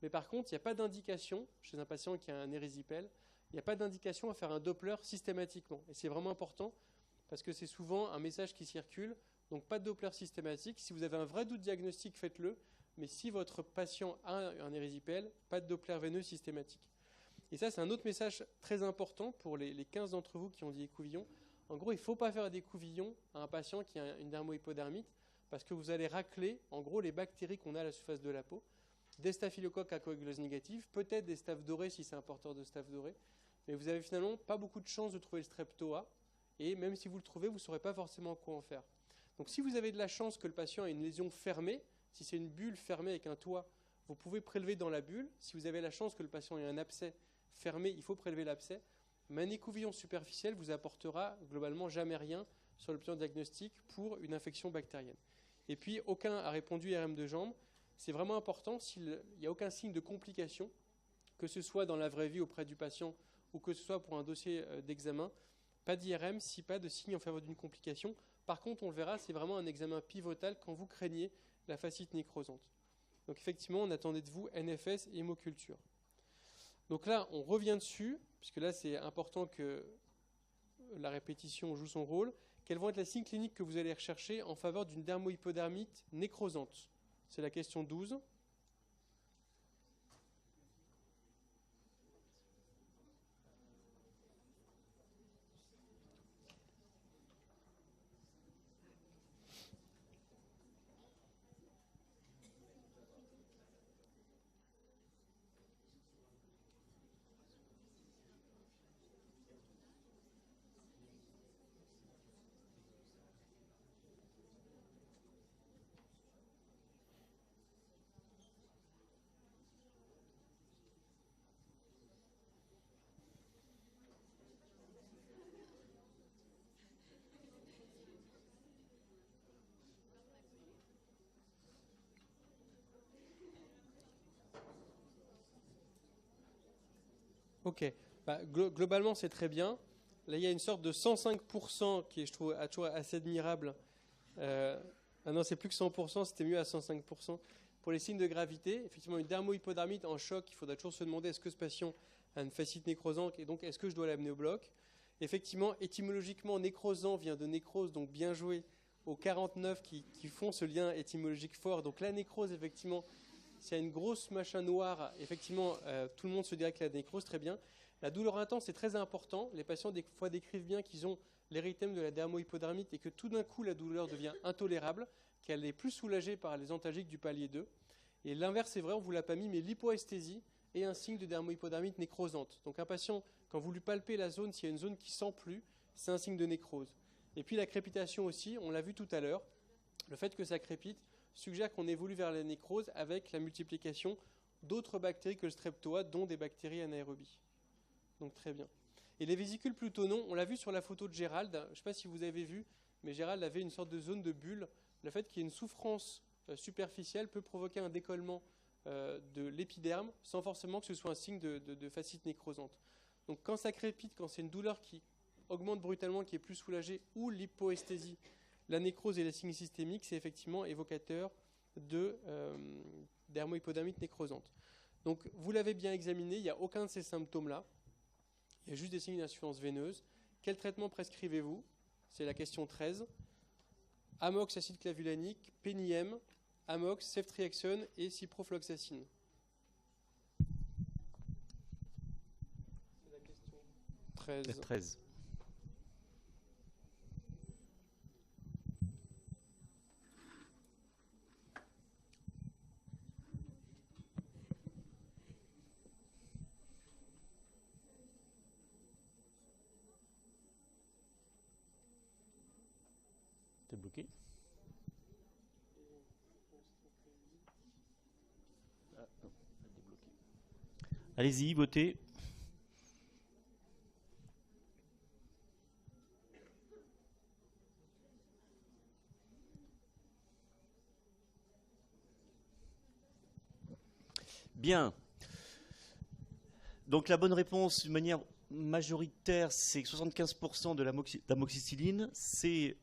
Mais par contre, il n'y a pas d'indication, chez un patient qui a un érysipèle, il n'y a pas d'indication à faire un Doppler systématiquement. Et c'est vraiment important parce que c'est souvent un message qui circule. Donc pas de Doppler systématique. Si vous avez un vrai doute diagnostique, faites-le. Mais si votre patient a un érysipèle, pas de Doppler veineux systématique. Et ça, c'est un autre message très important pour les 15 d'entre vous qui ont dit écouvillon. En gros, il ne faut pas faire d'écouvillon à un patient qui a une dermohypodermite parce que vous allez racler, en gros, les bactéries qu'on a à la surface de la peau. Des staphylocoques à coagulose négative, peut-être des staphes dorées si c'est un porteur de staphes dorées, mais vous avez finalement pas beaucoup de chances de trouver le streptoa, et même si vous le trouvez, vous ne saurez pas forcément quoi en faire. Donc si vous avez de la chance que le patient ait une lésion fermée, si c'est une bulle fermée avec un toit, vous pouvez prélever dans la bulle. Si vous avez la chance que le patient ait un abcès fermé, il faut prélever l'abcès. Mais un écouvillon superficiel vous apportera globalement jamais rien sur le plan diagnostique pour une infection bactérienne. Et puis, aucun a répondu IRM de jambe. C'est vraiment important, s'il n'y a aucun signe de complication, que ce soit dans la vraie vie auprès du patient ou que ce soit pour un dossier d'examen, pas d'IRM si pas de signe en faveur d'une complication. Par contre, on le verra, c'est vraiment un examen pivotal quand vous craignez la fascite nécrosante. Donc effectivement, on attendait de vous NFS et hémoculture. Donc là, on revient dessus, puisque là, c'est important que la répétition joue son rôle. Quels vont être les signes cliniques que vous allez rechercher en faveur d'une dermohypodermite nécrosante? C'est la question 12. Ok, globalement c'est très bien. Là il y a une sorte de 105% qui est, je trouve, toujours assez admirable. Ah non, c'est plus que 100%, c'était mieux à 105%. Pour les signes de gravité, effectivement une dermohypodermite en choc, il faudra toujours se demander est-ce que ce patient a une fascite nécrosante et donc est-ce que je dois l'amener au bloc. Effectivement, étymologiquement, nécrosant vient de nécrose, donc bien joué aux 49 qui font ce lien étymologique fort. Donc la nécrose, effectivement, s'il y a une grosse machin noire, effectivement, tout le monde se dirait que la nécrose, très bien. La douleur intense, c'est très important. Les patients, des fois, décrivent bien qu'ils ont l'érythème de la dermohypodermite et que tout d'un coup, la douleur devient intolérable, qu'elle est plus soulagée par les antalgiques du palier 2. Et l'inverse est vrai, on ne vous l'a pas mis, mais l'hypoesthésie est un signe de dermohypodermite nécrosante. Donc un patient, quand vous lui palpez la zone, s'il y a une zone qui ne sent plus, c'est un signe de nécrose. Et puis la crépitation aussi, on l'a vu tout à l'heure, le fait que ça crépite suggère qu'on évolue vers la nécrose avec la multiplication d'autres bactéries que le streptoa, dont des bactéries anaérobies. Donc très bien. Et les vésicules plutonons, on l'a vu sur la photo de Gérald, je ne sais pas si vous avez vu, mais Gérald avait une sorte de zone de bulle. Le fait qu'il y ait une souffrance superficielle peut provoquer un décollement de l'épiderme sans forcément que ce soit un signe de fascite nécrosante. Donc quand ça crépite, quand c'est une douleur qui augmente brutalement, qui est plus soulagée, ou l'hypoesthésie, la nécrose et les signes systémiques, c'est effectivement évocateur dermohypodermite nécrosante. Donc vous l'avez bien examiné, il n'y a aucun de ces symptômes-là. Il y a juste des signes d'insuffisance veineuse. Quel traitement prescrivez-vous? C'est la question 13. Amox, acide clavulanique, pénième, Amox, ceftriaxone et ciprofloxacine. C'est la question 13. La 13. T'es bloqué? Ah, non, elle est débloquée. Allez-y, votez. Bien. Donc la bonne réponse, d'une manière majoritaire, c'est 75% de l'amoxicilline. C'est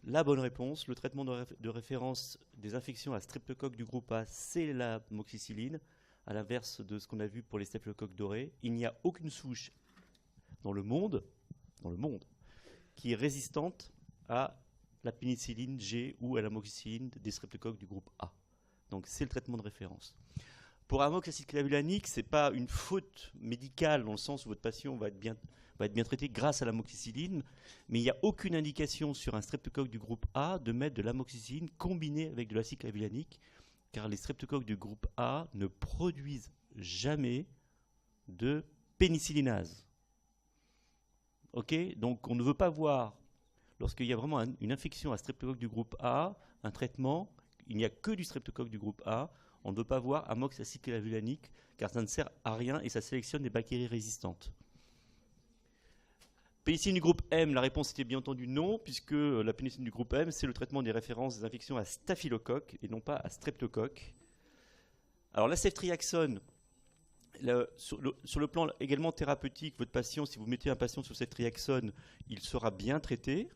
la bonne réponse. Le traitement de référence des infections à streptocoque du groupe A, c'est l'amoxicilline, à l'inverse de ce qu'on a vu pour les staphylocoques dorés. Il n'y a aucune souche dans le monde, qui est résistante à la pénicilline G ou à l'amoxicilline des streptocoques du groupe A. Donc c'est le traitement de référence. Pour Amox acide clavulanique, ce n'est pas une faute médicale dans le sens où votre patient va être bien traité grâce à l'amoxicilline, mais il n'y a aucune indication sur un streptocoque du groupe A de mettre de l'amoxicilline combinée avec de l'acide clavulanique, car les streptocoques du groupe A ne produisent jamais de pénicillinase. Ok, donc on ne veut pas voir, lorsqu'il y a vraiment une infection à streptocoque du groupe A, un traitement, il n'y a que du streptocoque du groupe A. On ne veut pas voir Amox acide clavulanique car ça ne sert à rien et ça sélectionne des bactéries résistantes. Pénicilline du groupe M, la réponse était bien entendu non, puisque la pénicilline du groupe M, c'est le traitement des références des infections à staphylocoque et non pas à streptocoque. Alors la ceftriaxone, sur le plan également thérapeutique, votre patient, si vous mettez un patient sur ceftriaxone, il sera bien traité,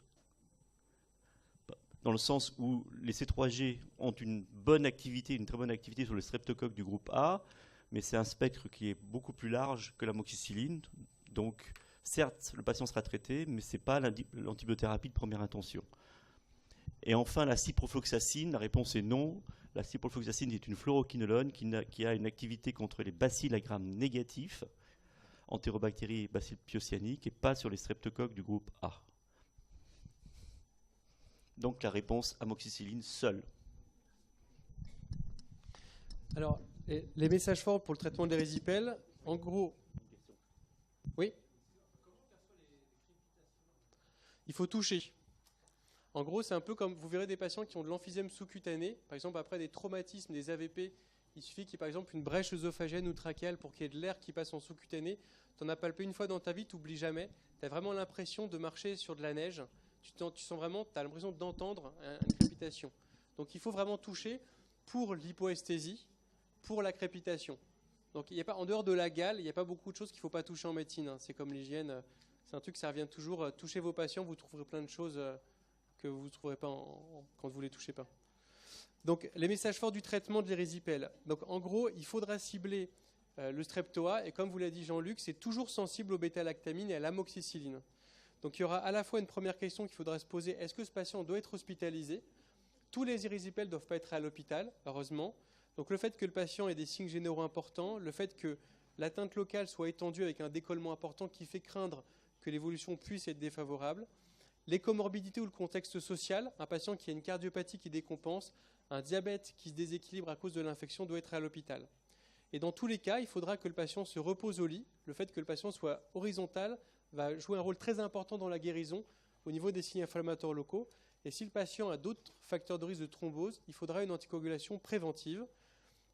dans le sens où les C3G ont une très bonne activité sur le streptocoque du groupe A, mais c'est un spectre qui est beaucoup plus large que l'amoxicilline. Donc, certes, le patient sera traité, mais ce n'est pas l'antibiothérapie de première intention. Et enfin, la ciprofloxacine, la réponse est non. La ciprofloxacine est une fluoroquinolone qui a une activité contre les bacilles à Gram négatifs, entérobactéries et bacilles pyocyaniques, et pas sur les streptocoques du groupe A. Donc la réponse amoxicilline seule. Alors, les messages forts pour le traitement des résipelles, en gros... Oui. Il faut toucher. En gros, c'est un peu comme, vous verrez des patients qui ont de l'emphysème sous-cutané, par exemple après des traumatismes, des AVP, il suffit qu'il y ait par exemple une brèche œsophagienne ou trachéale pour qu'il y ait de l'air qui passe en sous-cutané. Tu en as palpé une fois dans ta vie, tu n'oublies jamais. Tu as vraiment l'impression de marcher sur de la neige. Tu sens vraiment, tu as l'impression d'entendre une crépitation. Donc il faut vraiment toucher pour l'hypoesthésie, pour la crépitation. Donc il y a pas, en dehors de la gale, il n'y a pas beaucoup de choses qu'il ne faut pas toucher en médecine. Hein. C'est comme l'hygiène, c'est un truc, ça revient toujours. Touchez vos patients, vous trouverez plein de choses que vous ne trouverez pas quand vous ne les touchez pas. Donc les messages forts du traitement de l'érysipèle. Donc en gros, il faudra cibler le streptoa, et comme vous l'a dit Jean-Luc, c'est toujours sensible au bêta-lactamine et à l'amoxicilline. Donc il y aura à la fois une première question qu'il faudra se poser, est-ce que ce patient doit être hospitalisé? Tous les érysipèles ne doivent pas être à l'hôpital, heureusement. Donc le fait que le patient ait des signes généraux importants, le fait que l'atteinte locale soit étendue avec un décollement important qui fait craindre que l'évolution puisse être défavorable. Les comorbidités ou le contexte social, un patient qui a une cardiopathie qui décompense, un diabète qui se déséquilibre à cause de l'infection doit être à l'hôpital. Et dans tous les cas, il faudra que le patient se repose au lit. Le fait que le patient soit horizontal va jouer un rôle très important dans la guérison au niveau des signes inflammatoires locaux. Et si le patient a d'autres facteurs de risque de thrombose, il faudra une anticoagulation préventive.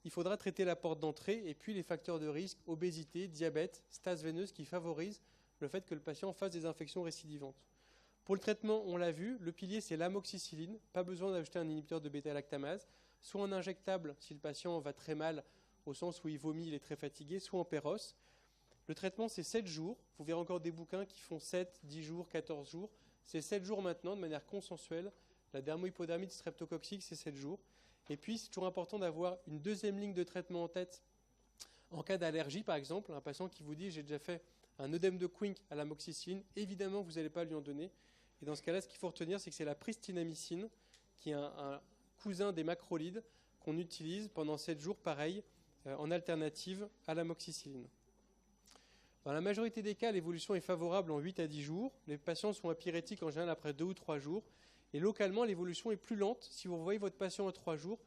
Il faudra traiter la porte d'entrée et puis les facteurs de risque, obésité, diabète, stase veineuse qui favorisent le fait que le patient fasse des infections récidivantes. Pour le traitement, on l'a vu, le pilier c'est l'amoxicilline, pas besoin d'ajouter un inhibiteur de bêta-lactamase, soit en injectable si le patient va très mal, au sens où il vomit, il est très fatigué, soit en péros. Le traitement c'est 7 jours, vous verrez encore des bouquins qui font 7, 10 jours, 14 jours, c'est 7 jours maintenant de manière consensuelle, la dermohypodermite streptococcique c'est 7 jours, et puis c'est toujours important d'avoir une deuxième ligne de traitement en tête en cas d'allergie par exemple, un patient qui vous dit j'ai déjà fait un œdème de Quink à l'amoxicilline, évidemment vous n'allez pas lui en donner. Et dans ce cas-là, ce qu'il faut retenir, c'est que c'est la pristinamycine, qui est un cousin des macrolides, qu'on utilise pendant 7 jours, pareil, en alternative à l'amoxicilline. Dans la majorité des cas, l'évolution est favorable en 8 à 10 jours. Les patients sont apyrétiques en général après 2 ou 3 jours. Et localement, l'évolution est plus lente. Si vous voyez votre patient en 3 jours,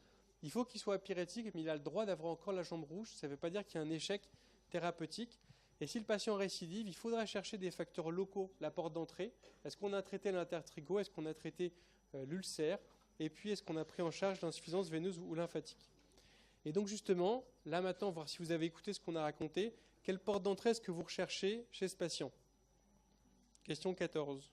il faut qu'il soit apyrétique, mais il a le droit d'avoir encore la jambe rouge. Ça ne veut pas dire qu'il y a un échec thérapeutique. Et si le patient récidive, il faudra chercher des facteurs locaux, la porte d'entrée. Est-ce qu'on a traité l'intertrigo? Est-ce qu'on a traité l'ulcère? Et puis, est-ce qu'on a pris en charge l'insuffisance veineuse ou lymphatique? Et donc, justement, là maintenant, voir si vous avez écouté ce qu'on a raconté, quelle porte d'entrée est-ce que vous recherchez chez ce patient? Question 14.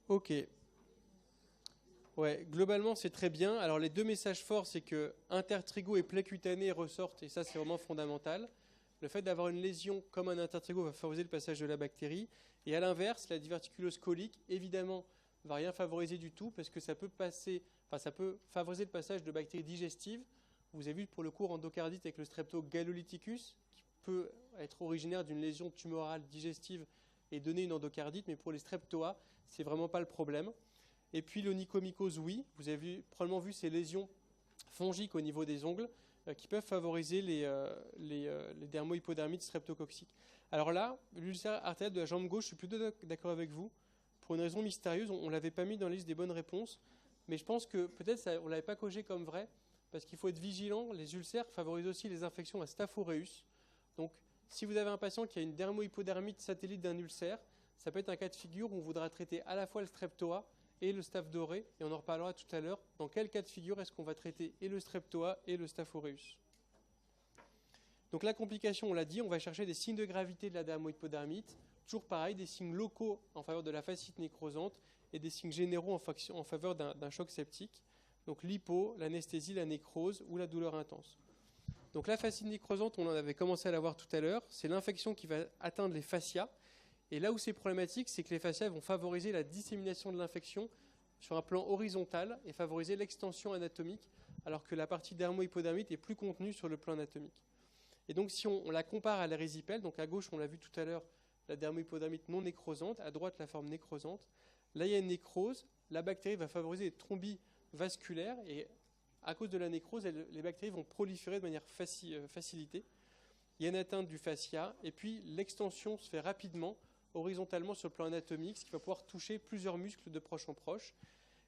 Ok. Ouais, globalement, c'est très bien. Alors, les deux messages forts, c'est que intertrigo et plaie cutanée ressortent, et ça, c'est vraiment fondamental. Le fait d'avoir une lésion comme un intertrigo va favoriser le passage de la bactérie. Et à l'inverse, la diverticulose colique, évidemment, va rien favoriser du tout, parce que ça peut favoriser le passage de bactéries digestives. Vous avez vu pour le cours endocardite avec le streptogalolyticus, qui peut être originaire d'une lésion tumorale digestive et donner une endocardite, mais pour les streptoas, c'est vraiment pas le problème. Et puis l'onychomycose, oui, vous avez probablement vu ces lésions fongiques au niveau des ongles qui peuvent favoriser les dermohypodermites streptococciques. Alors là, l'ulcère artériel de la jambe gauche, je suis plutôt d'accord avec vous. Pour une raison mystérieuse, on ne l'avait pas mis dans la liste des bonnes réponses, mais je pense que peut-être on ne l'avait pas cogé comme vrai, parce qu'il faut être vigilant. Les ulcères favorisent aussi les infections à Staph aureus. Donc, si vous avez un patient qui a une dermohypodermite satellite d'un ulcère, ça peut être un cas de figure où on voudra traiter à la fois le streptoa et le staph doré, et on en reparlera tout à l'heure. Dans quel cas de figure est-ce qu'on va traiter et le streptoa et le staph aureus? Donc la complication, on l'a dit, on va chercher des signes de gravité de la dermohypodermite, toujours pareil, des signes locaux en faveur de la fasciite nécrosante et des signes généraux en faveur d'un choc septique. Donc l'hypo, l'anesthésie, la nécrose ou la douleur intense. Donc la fasciite nécrosante, on en avait commencé à la voir tout à l'heure, c'est l'infection qui va atteindre les fascias. Et là où c'est problématique, c'est que les fascias vont favoriser la dissémination de l'infection sur un plan horizontal et favoriser l'extension anatomique, alors que la partie dermohypodermite est plus contenue sur le plan anatomique. Et donc si on la compare à la résipelle, donc à gauche on l'a vu tout à l'heure, la dermohypodermite non nécrosante, à droite la forme nécrosante, là il y a une nécrose, la bactérie va favoriser les thrombies vasculaires et à cause de la nécrose, les bactéries vont proliférer de manière facilitée. Il y a une atteinte du fascia et puis l'extension se fait rapidement horizontalement sur le plan anatomique, ce qui va pouvoir toucher plusieurs muscles de proche en proche.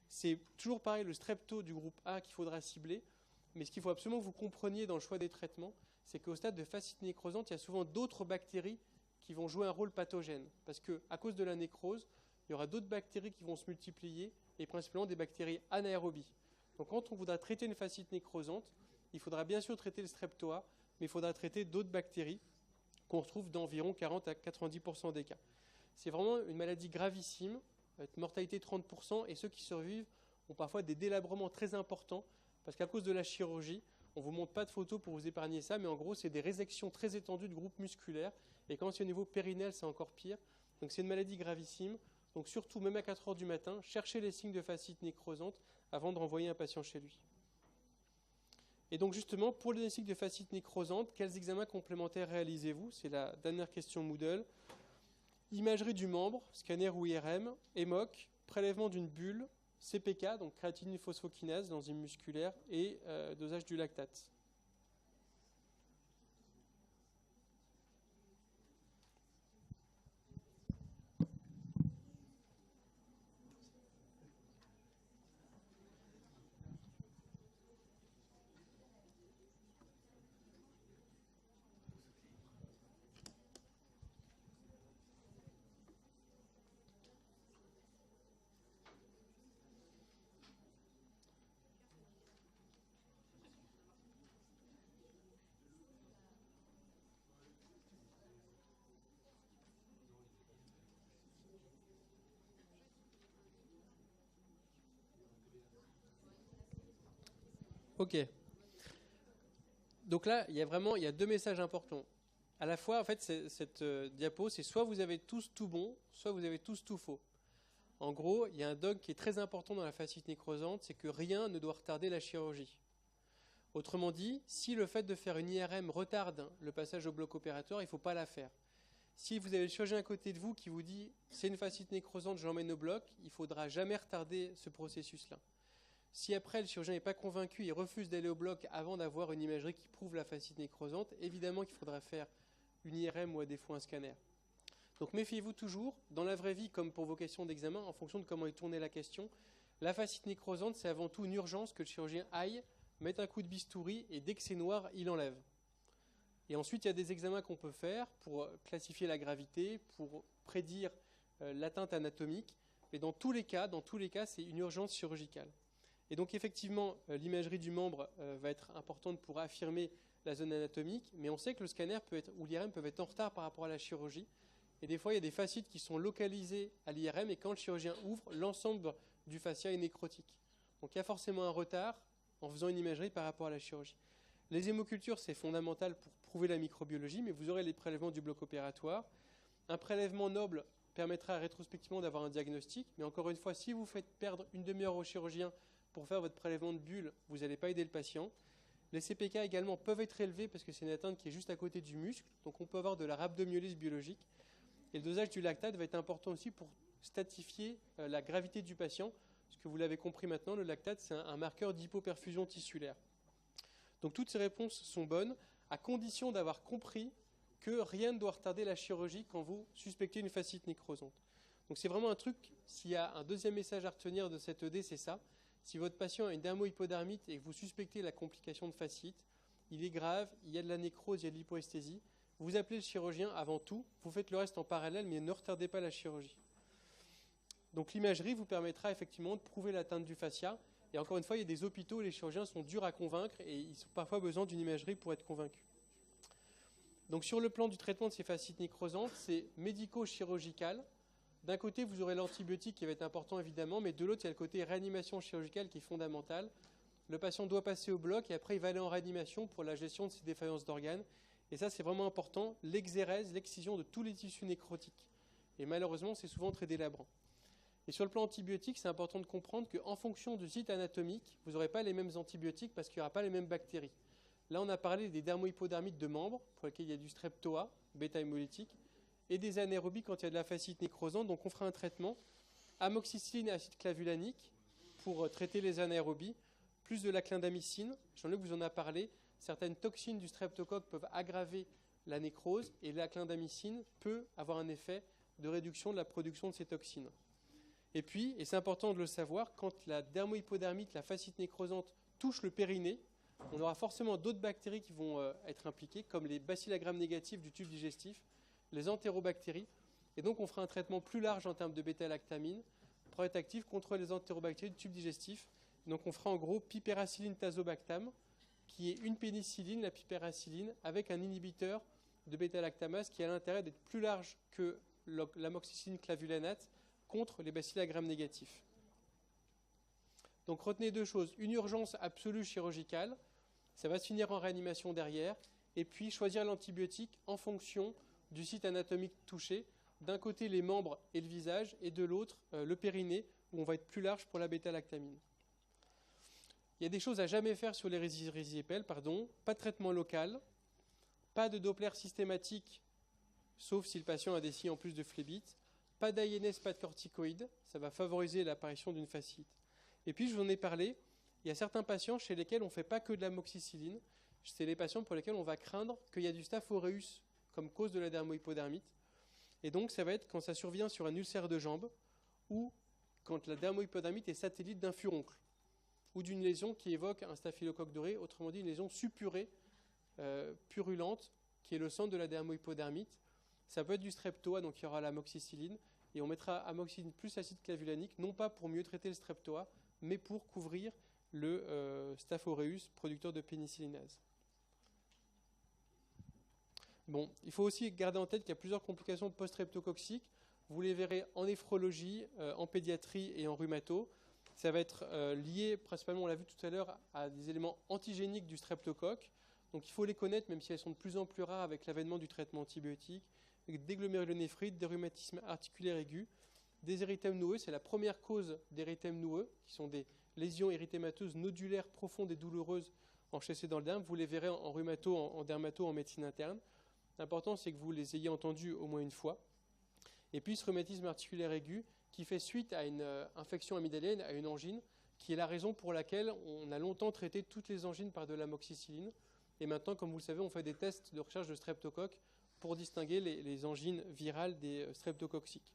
C'est toujours pareil, le strepto du groupe A qu'il faudra cibler, mais ce qu'il faut absolument que vous compreniez dans le choix des traitements, c'est qu'au stade de fasciite nécrosante, il y a souvent d'autres bactéries qui vont jouer un rôle pathogène, parce qu'à cause de la nécrose, il y aura d'autres bactéries qui vont se multiplier, et principalement des bactéries anaérobies. Donc quand on voudra traiter une fasciite nécrosante, il faudra bien sûr traiter le streptoa, mais il faudra traiter d'autres bactéries qu'on retrouve dans environ 40 à 90% des cas. C'est vraiment une maladie gravissime, avec mortalité 30%, et ceux qui survivent ont parfois des délabrements très importants, parce qu'à cause de la chirurgie, on ne vous montre pas de photos pour vous épargner ça, mais en gros, c'est des résections très étendues de groupes musculaires. Et quand c'est au niveau périnée, c'est encore pire. Donc c'est une maladie gravissime. Donc surtout, même à 4 heures du matin, cherchez les signes de fasciite nécrosante avant de renvoyer un patient chez lui. Et donc justement, pour le diagnostic de fasciite nécrosante, quels examens complémentaires réalisez-vous? C'est la dernière question Moodle. Imagerie du membre, scanner ou IRM, EMOC, prélèvement d'une bulle, CPK, donc créatinine phosphokinase, l'enzyme musculaire, et dosage du lactate. Ok. Donc là, il y a deux messages importants. À la fois, en fait, cette diapo, c'est soit vous avez tous tout bon, soit vous avez tous tout faux. En gros, il y a un dogme qui est très important dans la fasciite nécrosante, c'est que rien ne doit retarder la chirurgie. Autrement dit, si le fait de faire une IRM retarde le passage au bloc opératoire, il ne faut pas la faire. Si vous avez le chirurgien à côté de vous qui vous dit « c'est une fasciite nécrosante, je l'emmène au bloc », il ne faudra jamais retarder ce processus-là. Si après le chirurgien n'est pas convaincu, il refuse d'aller au bloc avant d'avoir une imagerie qui prouve la fasciite nécrosante, évidemment qu'il faudra faire une IRM ou à défaut un scanner. Donc méfiez-vous toujours, dans la vraie vie comme pour vos questions d'examen, en fonction de comment est tournée la question, la fasciite nécrosante c'est avant tout une urgence que le chirurgien aille, mette un coup de bistouri et dès que c'est noir, il enlève. Et ensuite il y a des examens qu'on peut faire pour classifier la gravité, pour prédire l'atteinte anatomique, mais dans tous les cas c'est une urgence chirurgicale. Et donc effectivement, l'imagerie du membre va être importante pour affirmer la zone anatomique, mais on sait que le scanner ou l'IRM peuvent être en retard par rapport à la chirurgie. Et des fois, il y a des fascites qui sont localisées à l'IRM, et quand le chirurgien ouvre, l'ensemble du fascia est nécrotique. Donc il y a forcément un retard en faisant une imagerie par rapport à la chirurgie. Les hémocultures, c'est fondamental pour prouver la microbiologie, mais vous aurez les prélèvements du bloc opératoire. Un prélèvement noble permettra rétrospectivement d'avoir un diagnostic, mais encore une fois, si vous faites perdre une demi-heure au chirurgien pour faire votre prélèvement de bulle, vous n'allez pas aider le patient. Les CPK également peuvent être élevés parce que c'est une atteinte qui est juste à côté du muscle, donc on peut avoir de la rhabdomyolyse biologique. Et le dosage du lactate va être important aussi pour statifier la gravité du patient, parce que vous l'avez compris maintenant, le lactate c'est un marqueur d'hypoperfusion tissulaire. Donc toutes ces réponses sont bonnes, à condition d'avoir compris que rien ne doit retarder la chirurgie quand vous suspectez une fasciite nécrosante. Donc c'est vraiment un truc, s'il y a un deuxième message à retenir de cette ED, c'est ça. Si votre patient a une dermohypodermite et que vous suspectez la complication de fasciite, il est grave, il y a de la nécrose, il y a de l'hypoesthésie, vous appelez le chirurgien avant tout, vous faites le reste en parallèle, mais ne retardez pas la chirurgie. Donc l'imagerie vous permettra effectivement de prouver l'atteinte du fascia. Et encore une fois, il y a des hôpitaux où les chirurgiens sont durs à convaincre et ils ont parfois besoin d'une imagerie pour être convaincus. Donc sur le plan du traitement de ces fascites nécrosantes, c'est médico-chirurgical. D'un côté, vous aurez l'antibiotique qui va être important évidemment, mais de l'autre, il y a le côté réanimation chirurgicale qui est fondamental. Le patient doit passer au bloc et après, il va aller en réanimation pour la gestion de ses défaillances d'organes. Et ça, c'est vraiment important, l'exérèse, l'excision de tous les tissus nécrotiques. Et malheureusement, c'est souvent très délabrant. Et sur le plan antibiotique, c'est important de comprendre qu'en fonction du site anatomique, vous n'aurez pas les mêmes antibiotiques parce qu'il n'y aura pas les mêmes bactéries. Là, on a parlé des dermohypodermites de membres, pour lesquels il y a du streptoa, bêta-hémolytique, et des anaérobies quand il y a de la fasciite nécrosante. Donc on fera un traitement, amoxicilline et acide clavulanique, pour traiter les anaérobies, plus de la clindamycine. Jean-Luc vous en a parlé, certaines toxines du streptocoque peuvent aggraver la nécrose, et la clindamycine peut avoir un effet de réduction de la production de ces toxines. Et puis, et c'est important de le savoir, quand la dermohypodermite, la fasciite nécrosante, touche le périnée, on aura forcément d'autres bactéries qui vont être impliquées, comme les bacilles gram négatifs du tube digestif, les entérobactéries, et donc on fera un traitement plus large en termes de bêta-lactamine, pour être actif contre les entérobactéries du tube digestif. Donc on fera en gros piperacilline tazobactam, qui est une pénicilline, la piperacilline, avec un inhibiteur de bêta-lactamase qui a l'intérêt d'être plus large que l'amoxicilline clavulanate contre les bacilles gram négatifs. Donc retenez deux choses. Une urgence absolue chirurgicale, ça va se finir en réanimation derrière, et puis choisir l'antibiotique en fonction du site anatomique touché. D'un côté les membres et le visage, et de l'autre le périnée, où on va être plus large pour la bêta-lactamine. Il y a des choses à jamais faire sur les résipelles, pas de traitement local, pas de Doppler systématique, sauf si le patient a des signes en plus de phlébite, pas d'AINS, pas de corticoïdes, ça va favoriser l'apparition d'une fascite. Et puis je vous en ai parlé, il y a certains patients chez lesquels on ne fait pas que de l'amoxicilline, c'est les patients pour lesquels on va craindre qu'il y a du Staph aureus comme cause de la dermohypodermite. Et donc ça va être quand ça survient sur un ulcère de jambe ou quand la dermohypodermite est satellite d'un furoncle ou d'une lésion qui évoque un staphylocoque doré, autrement dit une lésion suppurée, purulente, qui est le centre de la dermohypodermite. Ça peut être du streptoa, donc il y aura l'amoxicilline, et on mettra amoxicilline plus acide clavulanique, non pas pour mieux traiter le streptoa, mais pour couvrir le Staph aureus, producteur de pénicillinase. Bon, il faut aussi garder en tête qu'il y a plusieurs complications post-streptococciques. Vous les verrez en néphrologie, en pédiatrie et en rhumato. Ça va être lié, principalement, on l'a vu tout à l'heure, à des éléments antigéniques du streptocoque. Donc il faut les connaître, même si elles sont de plus en plus rares avec l'avènement du traitement antibiotique. Des glomérulonéphrite, des rhumatismes articulaires aigus, des érythèmes noueux. C'est la première cause d'érythèmes noueux, qui sont des lésions érythémateuses nodulaires profondes et douloureuses enchâssées dans le derme. Vous les verrez en rhumato, en dermato, en médecine interne. L'important, c'est que vous les ayez entendus au moins une fois. Et puis ce rhumatisme articulaire aigu qui fait suite à une infection amygdalienne, à une angine, qui est la raison pour laquelle on a longtemps traité toutes les angines par de l'amoxicilline. Et maintenant, comme vous le savez, on fait des tests de recherche de streptocoques pour distinguer les angines virales des streptococciques.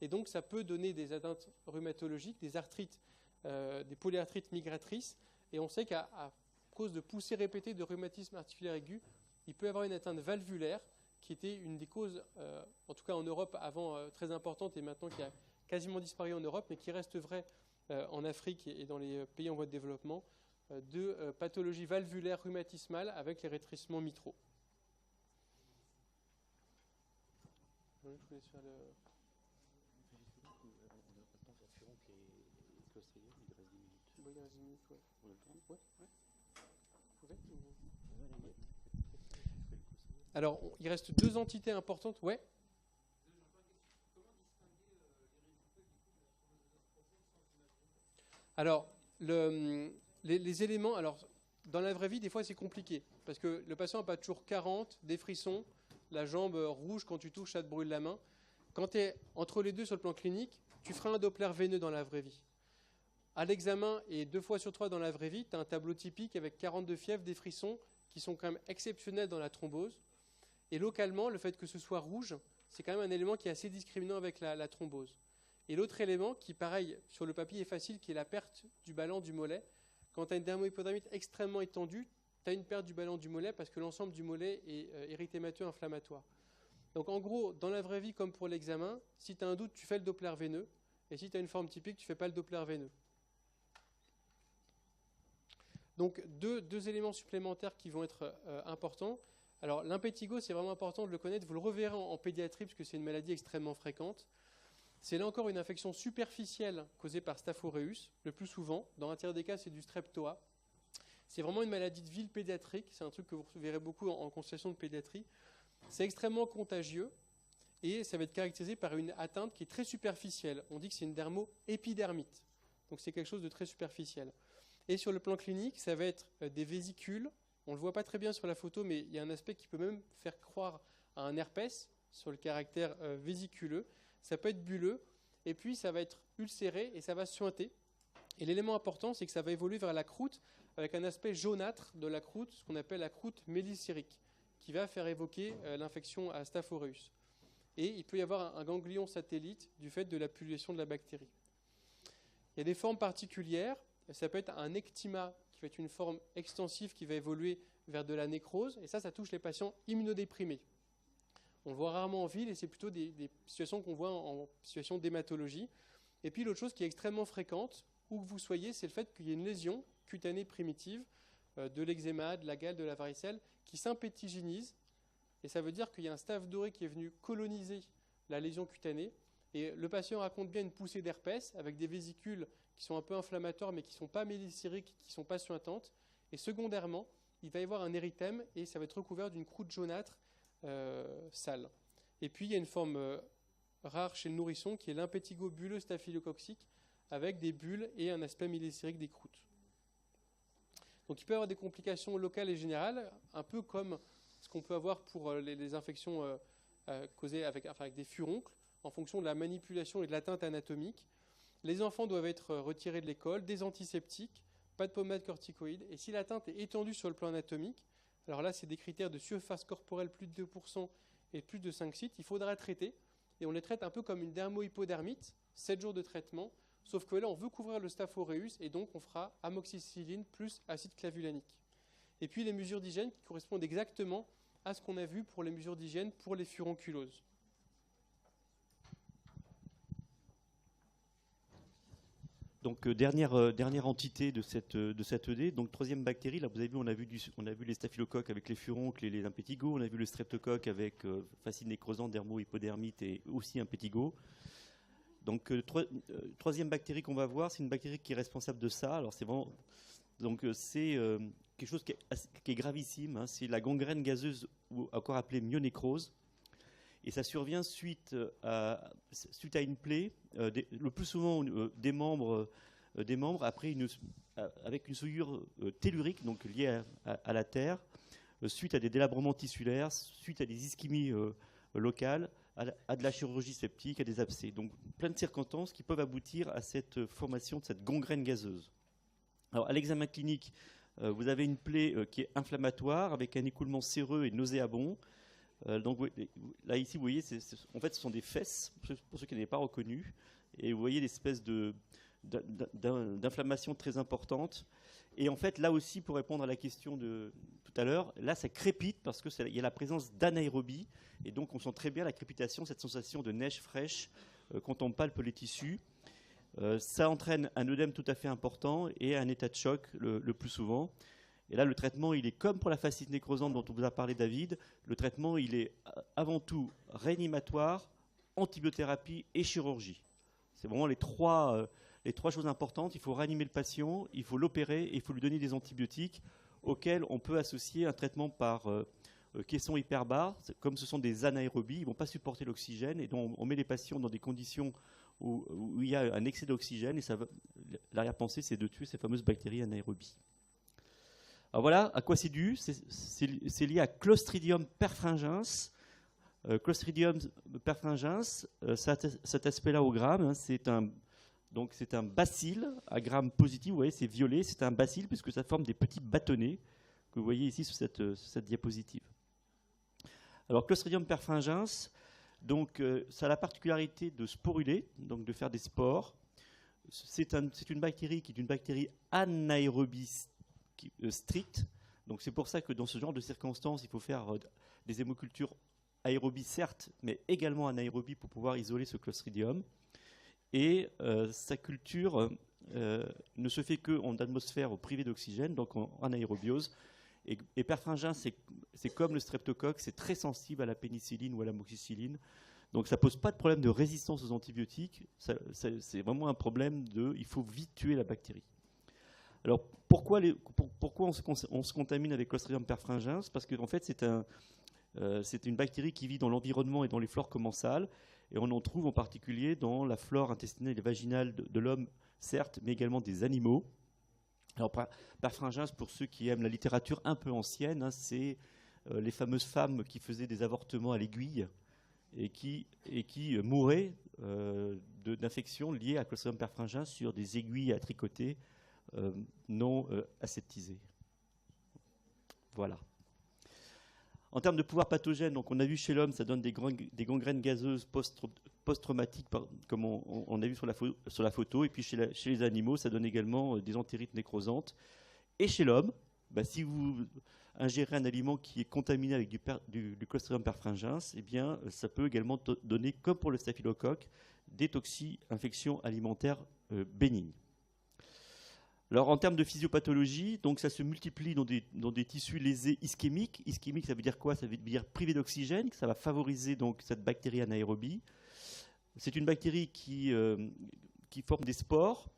Et donc ça peut donner des atteintes rhumatologiques, des arthrites, des polyarthrites migratrices. Et on sait qu'à cause de poussées répétées de rhumatisme articulaire aigu, il peut y avoir une atteinte valvulaire qui était une des causes, en tout cas en Europe avant, très importante et maintenant qui a quasiment disparu en Europe, mais qui reste vrai en Afrique et dans les pays en voie de développement, de pathologie valvulaire rhumatismale avec les rétrécissements mitraux. Je vous laisse faire le... Oui, il reste 10 minutes, ouais. Ouais. Vous pouvez Alors, il reste deux entités importantes, ouais. Alors, les éléments, alors, dans la vraie vie, des fois, c'est compliqué, parce que le patient n'a pas toujours 40, des frissons, la jambe rouge quand tu touches, ça te brûle la main. Quand tu es entre les deux sur le plan clinique, tu feras un Doppler veineux dans la vraie vie. À l'examen, et 2 fois sur 3 dans la vraie vie, tu as un tableau typique avec 42 fièvres, des frissons, qui sont quand même exceptionnels dans la thrombose. Et localement, le fait que ce soit rouge, c'est quand même un élément qui est assez discriminant avec la thrombose. Et l'autre élément, qui pareil, sur le papier est facile, qui est la perte du ballon du mollet. Quand tu as une dermohypodermite extrêmement étendue, tu as une perte du ballon du mollet parce que l'ensemble du mollet est érythémateux inflammatoire. Donc en gros, dans la vraie vie comme pour l'examen, si tu as un doute, tu fais le Doppler veineux. Et si tu as une forme typique, tu ne fais pas le Doppler veineux. Donc deux éléments supplémentaires qui vont être importants. Alors l'impétigo, c'est vraiment important de le connaître. Vous le reverrez en pédiatrie parce que c'est une maladie extrêmement fréquente. C'est là encore une infection superficielle causée par Staph aureus, le plus souvent. Dans un tiers des cas, c'est du streptoa. C'est vraiment une maladie de ville pédiatrique. C'est un truc que vous verrez beaucoup en consultation de pédiatrie. C'est extrêmement contagieux et ça va être caractérisé par une atteinte qui est très superficielle. On dit que c'est une dermoépidermite. Donc c'est quelque chose de très superficiel. Et sur le plan clinique, ça va être des vésicules. On ne le voit pas très bien sur la photo, mais il y a un aspect qui peut même faire croire à un herpès sur le caractère vésiculeux. Ça peut être bulleux, et puis ça va être ulcéré et ça va suinter. Et l'élément important, c'est que ça va évoluer vers la croûte avec un aspect jaunâtre de la croûte, ce qu'on appelle la croûte mélicérique, qui va faire évoquer l'infection à Staph aureus. Et il peut y avoir un ganglion satellite du fait de la pullulation de la bactérie. Il y a des formes particulières. Ça peut être un ectyma qui va être une forme extensive qui va évoluer vers de la nécrose. Et ça touche les patients immunodéprimés. On le voit rarement en ville et c'est plutôt des situations qu'on voit en situation d'hématologie. Et puis l'autre chose qui est extrêmement fréquente, où que vous soyez, c'est le fait qu'il y ait une lésion cutanée primitive, de l'eczéma, de la gale, de la varicelle, qui sympétigénise. Et ça veut dire qu'il y a un staph doré qui est venu coloniser la lésion cutanée. Et le patient raconte bien une poussée d'herpès avec des vésicules qui sont un peu inflammatoires, mais qui ne sont pas mélissériques, qui ne sont pas suintantes. Et secondairement, il va y avoir un érythème et ça va être recouvert d'une croûte jaunâtre sale. Et puis, il y a une forme rare chez le nourrisson qui est l'impétigo bulleux staphylococcique avec des bulles et un aspect mélissérique des croûtes. Donc, il peut y avoir des complications locales et générales, un peu comme ce qu'on peut avoir pour les infections causées avec des furoncles, en fonction de la manipulation et de l'atteinte anatomique. Les enfants doivent être retirés de l'école, des antiseptiques, pas de pommade corticoïde. Et si l'atteinte est étendue sur le plan anatomique, alors là, c'est des critères de surface corporelle plus de 2% et plus de 5 sites, il faudra traiter. Et on les traite un peu comme une dermohypodermite, 7 jours de traitement, sauf que là, on veut couvrir le Staph aureus et donc on fera amoxicilline plus acide clavulanique. Et puis les mesures d'hygiène qui correspondent exactement à ce qu'on a vu pour les mesures d'hygiène pour les furonculoses. Donc dernière entité de cette ED, donc troisième bactérie, là vous avez vu, on a vu les staphylocoques avec les furoncles et les impétigos, on a vu le streptocoque avec facile nécrosant, dermohypodermite et aussi impétigo. Donc troisième bactérie qu'on va voir, c'est une bactérie qui est responsable de ça. Alors c'est vraiment, donc c'est quelque chose qui est gravissime, hein, c'est la gangrène gazeuse ou encore appelée myonnécrose. Et ça survient suite à une plaie, le plus souvent des membres après avec une souillure tellurique, donc liée à la terre, suite à des délabrements tissulaires, suite à des ischémies locales, à de la chirurgie septique, à des abcès. Donc plein de circonstances qui peuvent aboutir à cette formation de cette gangrène gazeuse. Alors à l'examen clinique, vous avez une plaie qui est inflammatoire avec un écoulement séreux et nauséabond. Donc là ici vous voyez en fait ce sont des fesses pour ceux qui n'avaient pas reconnu et vous voyez l'espèce d'inflammation très importante et en fait là aussi pour répondre à la question de tout à l'heure, là ça crépite parce que il y a la présence d'anaérobie et donc on sent très bien la crépitation, cette sensation de neige fraîche quand on palpe les tissus. Ça entraîne un œdème tout à fait important et un état de choc le plus souvent. Et là, le traitement, il est comme pour la fascite nécrosante dont on vous a parlé, David. Le traitement, il est avant tout réanimatoire, antibiothérapie et chirurgie. C'est vraiment les trois choses importantes. Il faut réanimer le patient, il faut l'opérer et il faut lui donner des antibiotiques auxquels on peut associer un traitement par caisson hyperbare. Comme ce sont des anaérobies, ils ne vont pas supporter l'oxygène et donc on met les patients dans des conditions où il y a un excès d'oxygène et l'arrière-pensée, c'est de tuer ces fameuses bactéries anaérobies. Alors voilà, à quoi c'est dû ? C'est lié à Clostridium perfringens. Clostridium perfringens, cet aspect-là au gramme, hein, c'est un bacille à gramme positif. Vous voyez, c'est violet, c'est un bacille puisque ça forme des petits bâtonnets que vous voyez ici sur cette diapositive. Alors Clostridium perfringens, donc ça a la particularité de sporuler, donc de faire des spores. C'est une bactérie qui est une bactérie anaérobie stricte. Donc c'est pour ça que dans ce genre de circonstances, il faut faire des hémocultures aérobies certes, mais également anaérobies pour pouvoir isoler ce Clostridium. Et sa culture ne se fait qu'en atmosphère privée d'oxygène, donc en anaérobiose. Et perfringens, c'est comme le streptocoque, c'est très sensible à la pénicilline ou à l'amoxicilline. Donc ça ne pose pas de problème de résistance aux antibiotiques. C'est vraiment un problème il faut vite tuer la bactérie. Alors, pourquoi on se contamine avec Clostridium perfringens ? Parce qu'en fait, c'est une bactérie qui vit dans l'environnement et dans les flores commensales, et on en trouve en particulier dans la flore intestinale et vaginale de l'homme, certes, mais également des animaux. Alors, perfringens, pour ceux qui aiment la littérature un peu ancienne, hein, c'est les fameuses femmes qui faisaient des avortements à l'aiguille et qui mouraient d'infections liées à Clostridium perfringens sur des aiguilles à tricoter non aseptisées. Voilà. En termes de pouvoir pathogène, donc on a vu chez l'homme, ça donne des gangrènes gazeuses post-traumatiques, comme on a vu sur la photo, et puis chez les animaux, ça donne également des entérites nécrosantes. Et chez l'homme, si vous ingérez un aliment qui est contaminé avec du Clostridium perfringens, eh bien, ça peut également donner, comme pour le staphylocoque, des infections alimentaires bénignes. Alors, en termes de physiopathologie, donc ça se multiplie dans des tissus lésés ischémiques. Ischémique, ça veut dire quoi ? Ça veut dire privé d'oxygène, ça va favoriser donc cette bactérie anaérobie. C'est une bactérie qui forme des spores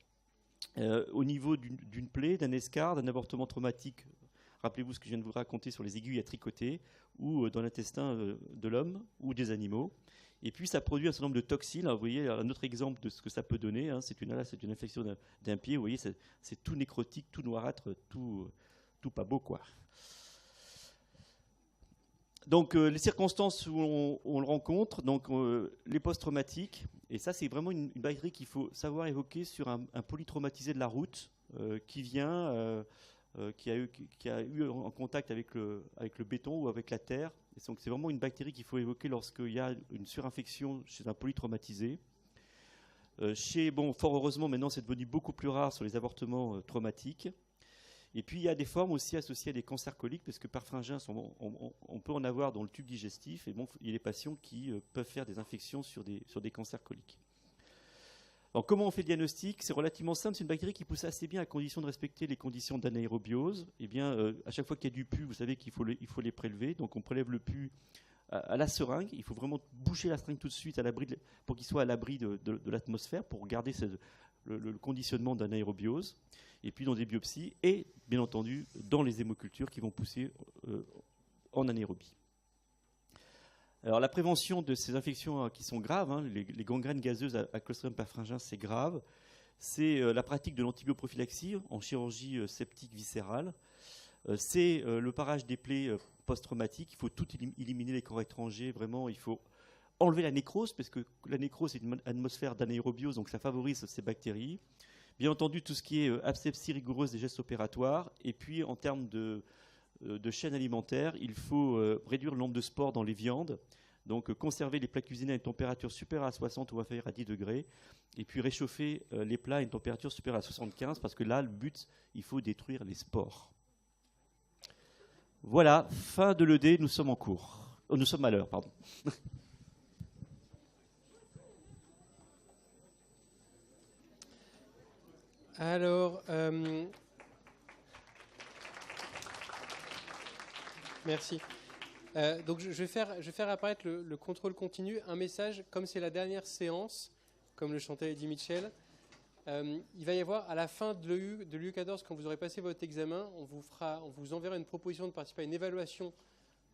au niveau d'une plaie, d'un escarre, d'un avortement traumatique. Rappelez-vous ce que je viens de vous raconter sur les aiguilles à tricoter, ou dans l'intestin de l'homme ou des animaux. Et puis ça produit un certain nombre de toxines. Alors, vous voyez un autre exemple de ce que ça peut donner. Hein, c'est une infection d'un pied. Vous voyez, c'est tout nécrotique, tout noirâtre, tout pas beau, quoi. Donc les circonstances où on le rencontre, donc les post-traumatiques, et ça c'est vraiment une bactérie qu'il faut savoir évoquer sur un polytraumatisé de la route qui vient, qui a eu en contact avec le béton ou avec la terre. Et donc c'est vraiment une bactérie qu'il faut évoquer lorsqu'il y a une surinfection chez un polytraumatisé. Fort heureusement maintenant c'est devenu beaucoup plus rare sur les avortements traumatiques. Et puis il y a des formes aussi associées à des cancers coliques, parce que par Fringins, on peut en avoir dans le tube digestif, et bon, il y a des patients qui peuvent faire des infections sur des cancers coliques. Alors comment on fait le diagnostic? C'est relativement simple, c'est une bactérie qui pousse assez bien à condition de respecter les conditions d'anaérobiose. Et bien, à chaque fois qu'il y a du pus, vous savez qu'il faut les prélever, donc on prélève le pus à la seringue. Il faut vraiment boucher la seringue tout de suite pour qu'il soit à l'abri de l'atmosphère, pour garder le conditionnement d'anaérobiose. Et puis dans des biopsies et, bien entendu, dans les hémocultures qui vont pousser en anaérobie. Alors la prévention de ces infections qui sont graves, hein, les gangrènes gazeuses à Clostridium perfringens, c'est grave. C'est la pratique de l'antibioprophylaxie en chirurgie septique viscérale. C'est le parage des plaies post-traumatiques. Il faut tout éliminer les corps étrangers. Vraiment, il faut enlever la nécrose, parce que la nécrose, c'est une atmosphère d'anaérobiose, donc ça favorise ces bactéries. Bien entendu, tout ce qui est asepsie rigoureuse des gestes opératoires. Et puis, en termes de chaîne alimentaire, il faut réduire le nombre de spores dans les viandes. Donc, conserver les plats cuisinés à une température supérieure à 60 ou inférieure à 10 degrés. Et puis, réchauffer les plats à une température supérieure à 75, parce que là, le but, il faut détruire les spores. Voilà, fin de l'ED, nous sommes en cours. Nous sommes à l'heure, pardon. Alors, merci. Donc, je vais faire apparaître le contrôle continu, un message, comme c'est la dernière séance, comme le chantait Eddie Mitchell. Il va y avoir, à la fin de l'UE14, quand vous aurez passé votre examen, on vous enverra une proposition de participer à une évaluation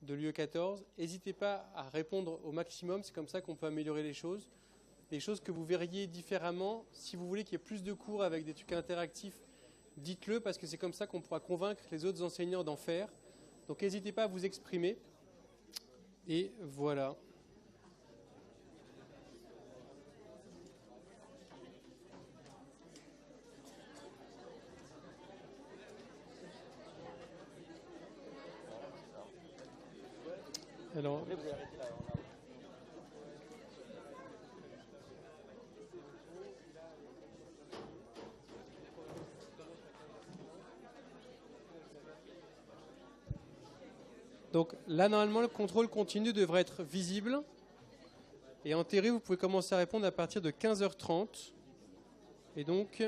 de l'UE14. N'hésitez pas à répondre au maximum, c'est comme ça qu'on peut améliorer les choses. Les choses que vous verriez différemment, si vous voulez qu'il y ait plus de cours avec des trucs interactifs, dites-le, parce que c'est comme ça qu'on pourra convaincre les autres enseignants d'en faire. Donc n'hésitez pas à vous exprimer. Et voilà. Alors, donc là, normalement, le contrôle continu devrait être visible. Et en théorie, vous pouvez commencer à répondre à partir de 15h30. Et donc,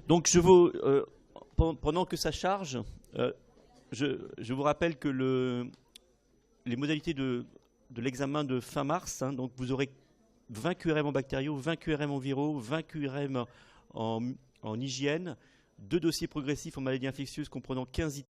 donc, pendant que ça charge, je vous rappelle que les modalités de l'examen de fin mars, hein, donc vous aurez 20 QRM en bactériaux, 20 QRM en viraux, 20 QRM en hygiène, 2 dossiers progressifs en maladies infectieuses comprenant 15